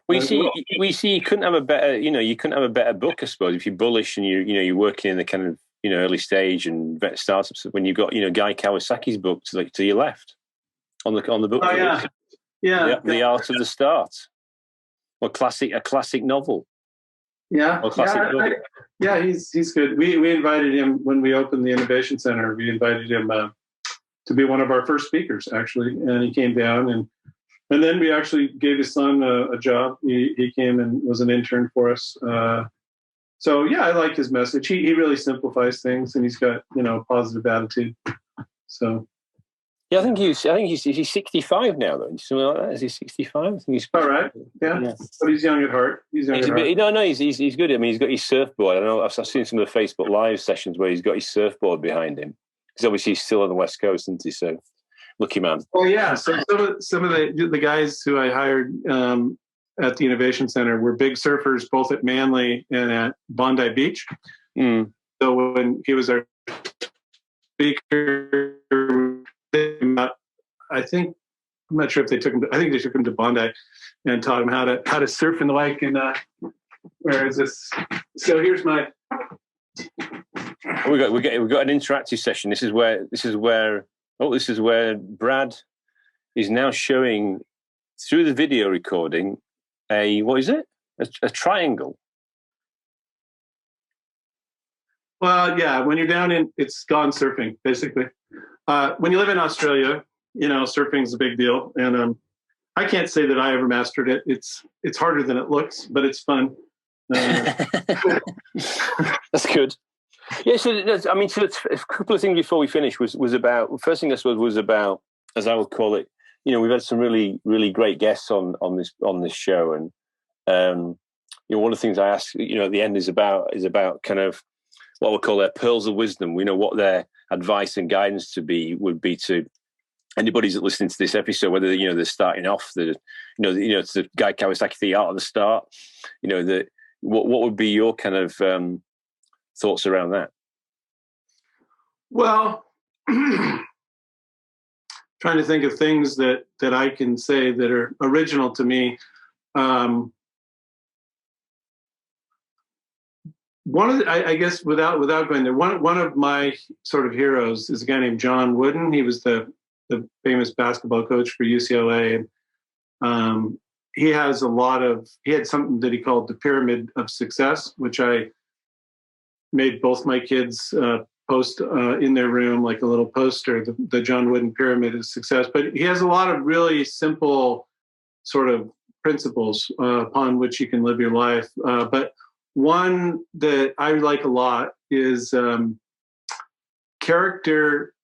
We see. You couldn't have a better. You couldn't have a better book, I suppose, if you're bullish and you're working in the kind of early stage and vet startups. When you've got Guy Kawasaki's book to your left on the book. Oh yeah. The Art of the Start, or a classic novel. Yeah, or classic book. Yeah, he's good. We invited him when we opened the Innovation Center. We invited him to be one of our first speakers, actually, and he came down and then we actually gave his son a job. He came and was an intern for us. So yeah, I like his message. He really simplifies things, and he's got a positive attitude. So yeah, I think he's 65 now, though. Something like that. Is he 65? I think he's all right. Yeah. But he's young at heart. He's good. He's got his surfboard. I know I've seen some of the Facebook Live sessions where he's got his surfboard behind him. Because obviously he's still on the West Coast, isn't he? So lucky man. Oh yeah. So some of the guys who I hired at the Innovation Center were big surfers, both at Manly and at Bondi Beach. Mm. So when he was our speaker, I'm not sure if they took him. I think they took him to Bondi and taught him how to surf in the lake. And where is this? So here's my. We've got an interactive session. This is where Brad is now showing through the video recording what is it? A triangle. Well, yeah. When you're down it's gone surfing, basically. When you live in Australia, surfing's a big deal, and I can't say that I ever mastered it. It's harder than it looks, but it's fun. That's good. Yeah, so a couple of things before we finish was about. First thing I suppose was about, as I would call it. We've had some really, really great guests on this show, and one of the things I ask, at the end is about kind of what we call their pearls of wisdom. We know what their advice and guidance would be to anybody that's listening to this episode, whether they're starting off, it's the Guy Kawasaki, the Art of the Start. What would be your kind of thoughts around that? Well, trying to think of things that I can say that are original to me. I guess without going there, one of my sort of heroes is a guy named John Wooden. He was the famous basketball coach for UCLA, and he had something that he called the pyramid of success, which I made both my kids post in their room, like a little poster, the John Wooden pyramid of success. But he has a lot of really simple sort of principles upon which you can live your life. But one that I like a lot is character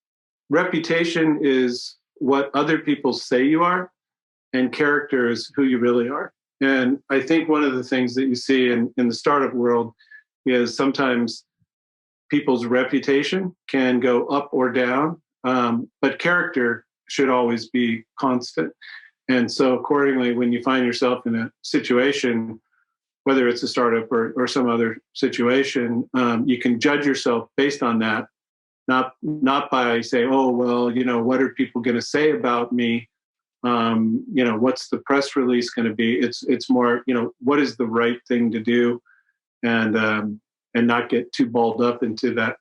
reputation is what other people say you are, and character is who you really are. And I think one of the things that you see in the startup world is sometimes people's reputation can go up or down, but character should always be constant. And so accordingly, when you find yourself in a situation, whether it's a startup or some other situation, you can judge yourself based on that, not by saying, oh, well, what are people going to say about me? What's the press release going to be? It's more, what is the right thing to do, and not get too balled up into that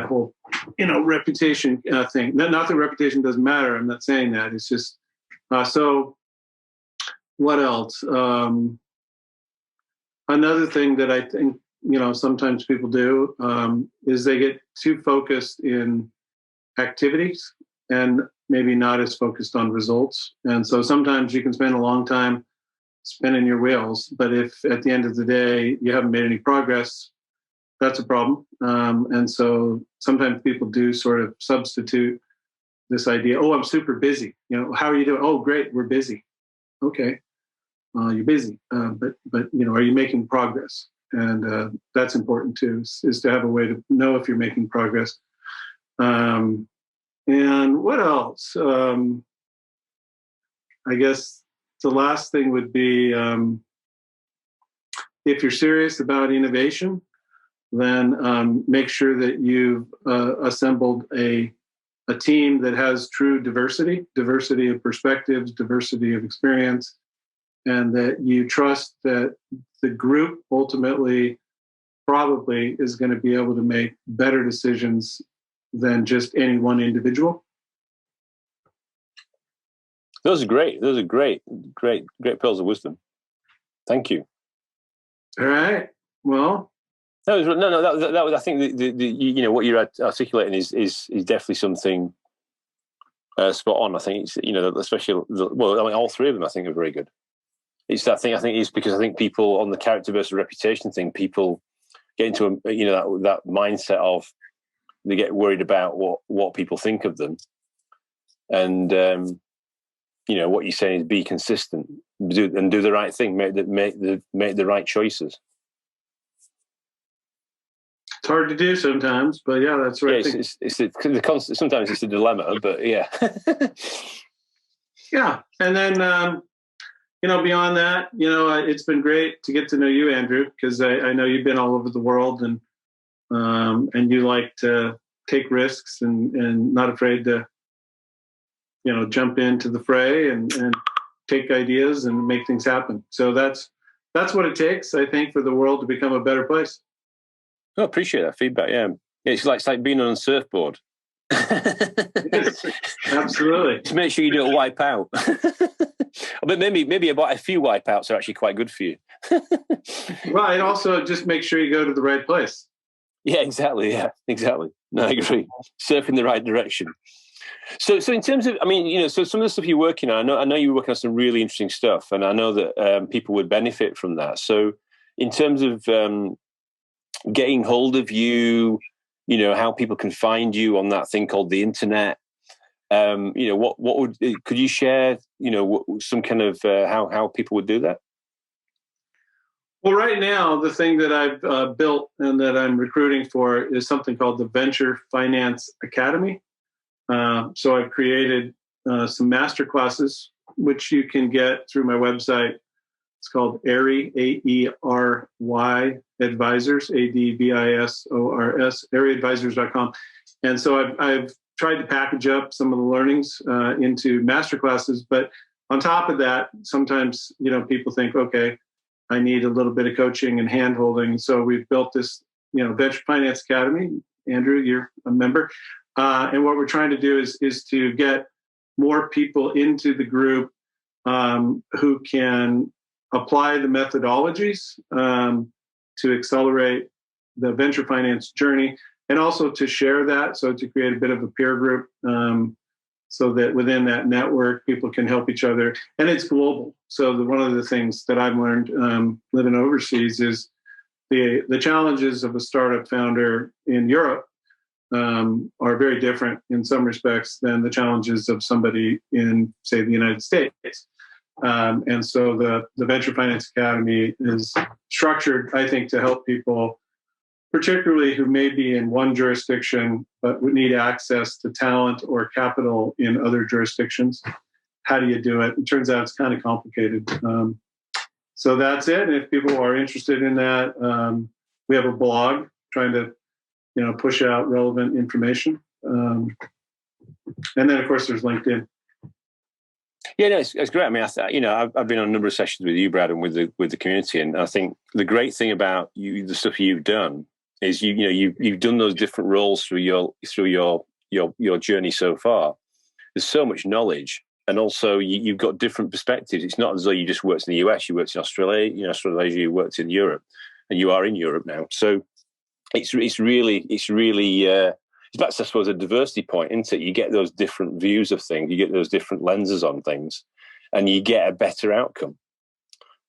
whole, reputation thing. Not that reputation doesn't matter. I'm not saying that. It's just so. What else? Another thing that I think sometimes people do is they get too focused in activities and maybe not as focused on results. And so sometimes you can spend a long time spinning your wheels, but if at the end of the day you haven't made any progress, that's a problem. And so sometimes people do sort of substitute this idea, oh, I'm super busy. How are you doing? Oh, great, we're busy. Okay, you're busy, but are you making progress? And that's important too, is to have a way to know if you're making progress. And what else? I guess the last thing would be, if you're serious about innovation, then make sure that you've assembled a team that has true diversity of perspectives, diversity of experience, and that you trust that the group ultimately probably is going to be able to make better decisions than just any one individual. Those are great. Those are great pearls of wisdom. Thank you. All right. Well, that was. I think the what you're articulating is definitely something spot on. I think it's especially all three of them I think are very good. I think it's because I think people on the character versus reputation thing, people get into that mindset of they get worried about what people think of them, and what you're saying is be consistent, do the right thing, make the right choices. It's hard to do sometimes, but yeah, that's right. Yeah, sometimes it's a dilemma, but yeah. Yeah, and then beyond that, it's been great to get to know you, Andrew, because I know you've been all over the world, and you like to take risks and not afraid to jump into the fray and take ideas and make things happen. So that's what it takes, I think, for the world to become a better place. I appreciate that feedback. Yeah, it's like being on a surfboard. Yes, absolutely. Just make sure you don't wipe out. But maybe about a few wipeouts are actually quite good for you. Right. Also, just make sure you go to the right place. Yeah, exactly. Yeah, exactly. No, I agree. Surf in the right direction. So in terms of, so some of the stuff you're working on, I know you're working on some really interesting stuff, and I know that people would benefit from that. So in terms of getting hold of you, how people can find you on that thing called the internet, could you share, some kind of how people would do that? Well, right now, the thing that I've built and that I'm recruiting for is something called the Venture Finance Academy. So I've created some masterclasses, which you can get through my website. It's called AERY, AERY Advisors, ADVISORS, AERYadvisors.com. And so I've tried to package up some of the learnings into masterclasses. But on top of that, sometimes, people think, okay, I need a little bit of coaching and hand-holding. So we've built this, Venture Finance Academy. Andrew, you're a member. And what we're trying to do is to get more people into the group who can apply the methodologies to accelerate the venture finance journey, and also to share that, so to create a bit of a peer group, so that within that network, people can help each other. And it's global. So one of the things that I've learned living overseas is the challenges of a startup founder in Europe are very different in some respects than the challenges of somebody in, say, the United States. And so the Venture Finance Academy is structured, I think, to help people, particularly who may be in one jurisdiction but would need access to talent or capital in other jurisdictions. How do you do it? It turns out it's kind of complicated. So that's it. And if people are interested in that, we have a blog trying to, push out relevant information. And then, of course, there's LinkedIn. Yeah, no, it's great. I mean, I've been on a number of sessions with you, Brad, and with the community, and I think the great thing about you, the stuff you've done, is you've done those different roles through your journey so far. There's so much knowledge, and also you've got different perspectives. It's not as though you just worked in the US, you worked in Australia, Australasia, you worked in Europe, and you are in Europe now. So it's really that's, I suppose, a diversity point, isn't it? You get those different views of things, you get those different lenses on things, and you get a better outcome.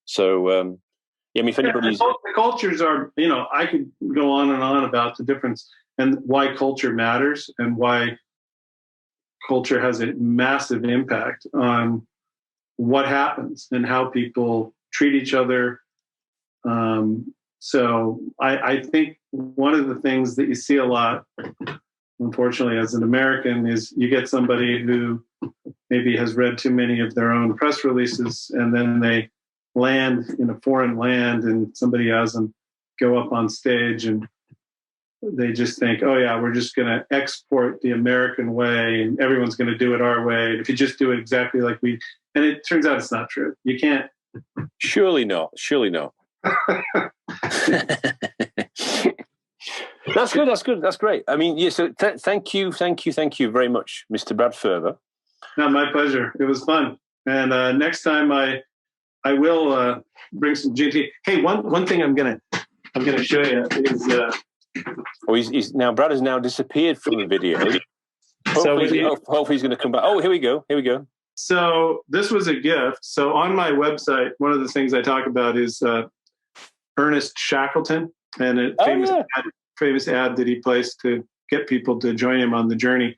So, I mean, if anybody's... The cultures are, I could go on and on about the difference and why culture matters and why culture has a massive impact on what happens and how people treat each other. So I think one of the things that you see a lot, unfortunately, as an American, is you get somebody who maybe has read too many of their own press releases, and then they land in a foreign land and somebody has them go up on stage and they just think, oh yeah, we're just going to export the American way and everyone's going to do it our way. If you just do it exactly like and it turns out it's not true. You can't. Surely not. That's good. That's great. I mean, yeah. So thank you very much, Mr. Brad Furber. No, my pleasure. It was fun. And next time I will bring some GT. Hey, one thing I'm gonna show you is. He's now. Brad has now disappeared from the video. Hopefully he's going to come back. Oh, here we go. So this was a gift. So on my website, one of the things I talk about is Ernest Shackleton and a famous ad that he placed to get people to join him on the journey,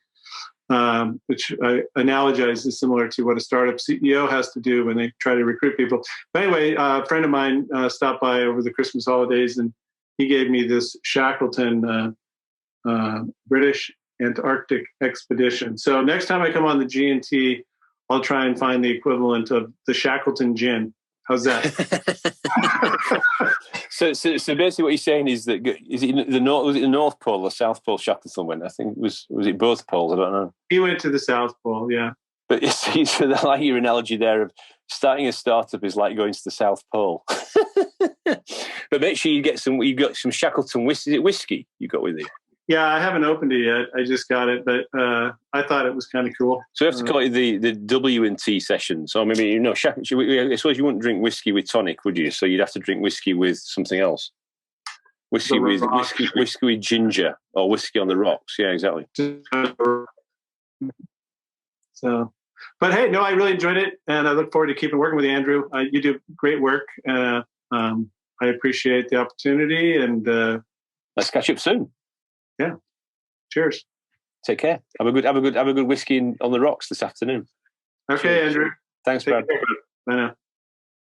which I analogize is similar to what a startup CEO has to do when they try to recruit people. But anyway, a friend of mine stopped by over the Christmas holidays, and he gave me this Shackleton British Antarctic expedition. So next time I come on the G&T, I'll try and find the equivalent of the Shackleton gin. How's that? So basically, what you're saying is that was it the North Pole or South Pole Shackleton went? I think was it both poles? I don't know. He went to the South Pole, yeah. But so I like your analogy there of starting a startup is like going to the South Pole. But make sure you got some Shackleton whiskey. Is it whiskey you got with you? Yeah, I haven't opened it yet. I just got it, but I thought it was kind of cool. So you have to call it the W&T session. So maybe, I suppose you wouldn't drink whiskey with tonic, would you? So you'd have to drink whiskey with something else. Whiskey with ginger or whiskey on the rocks. Yeah, exactly. So, but hey, no, I really enjoyed it, and I look forward to keeping working with you, Andrew. You do great work. I appreciate the opportunity, and let's catch up soon. Yeah. Cheers. Take care. Have a good whiskey on the rocks this afternoon. Okay, Cheers. Andrew. Thanks, Brad. Bye now.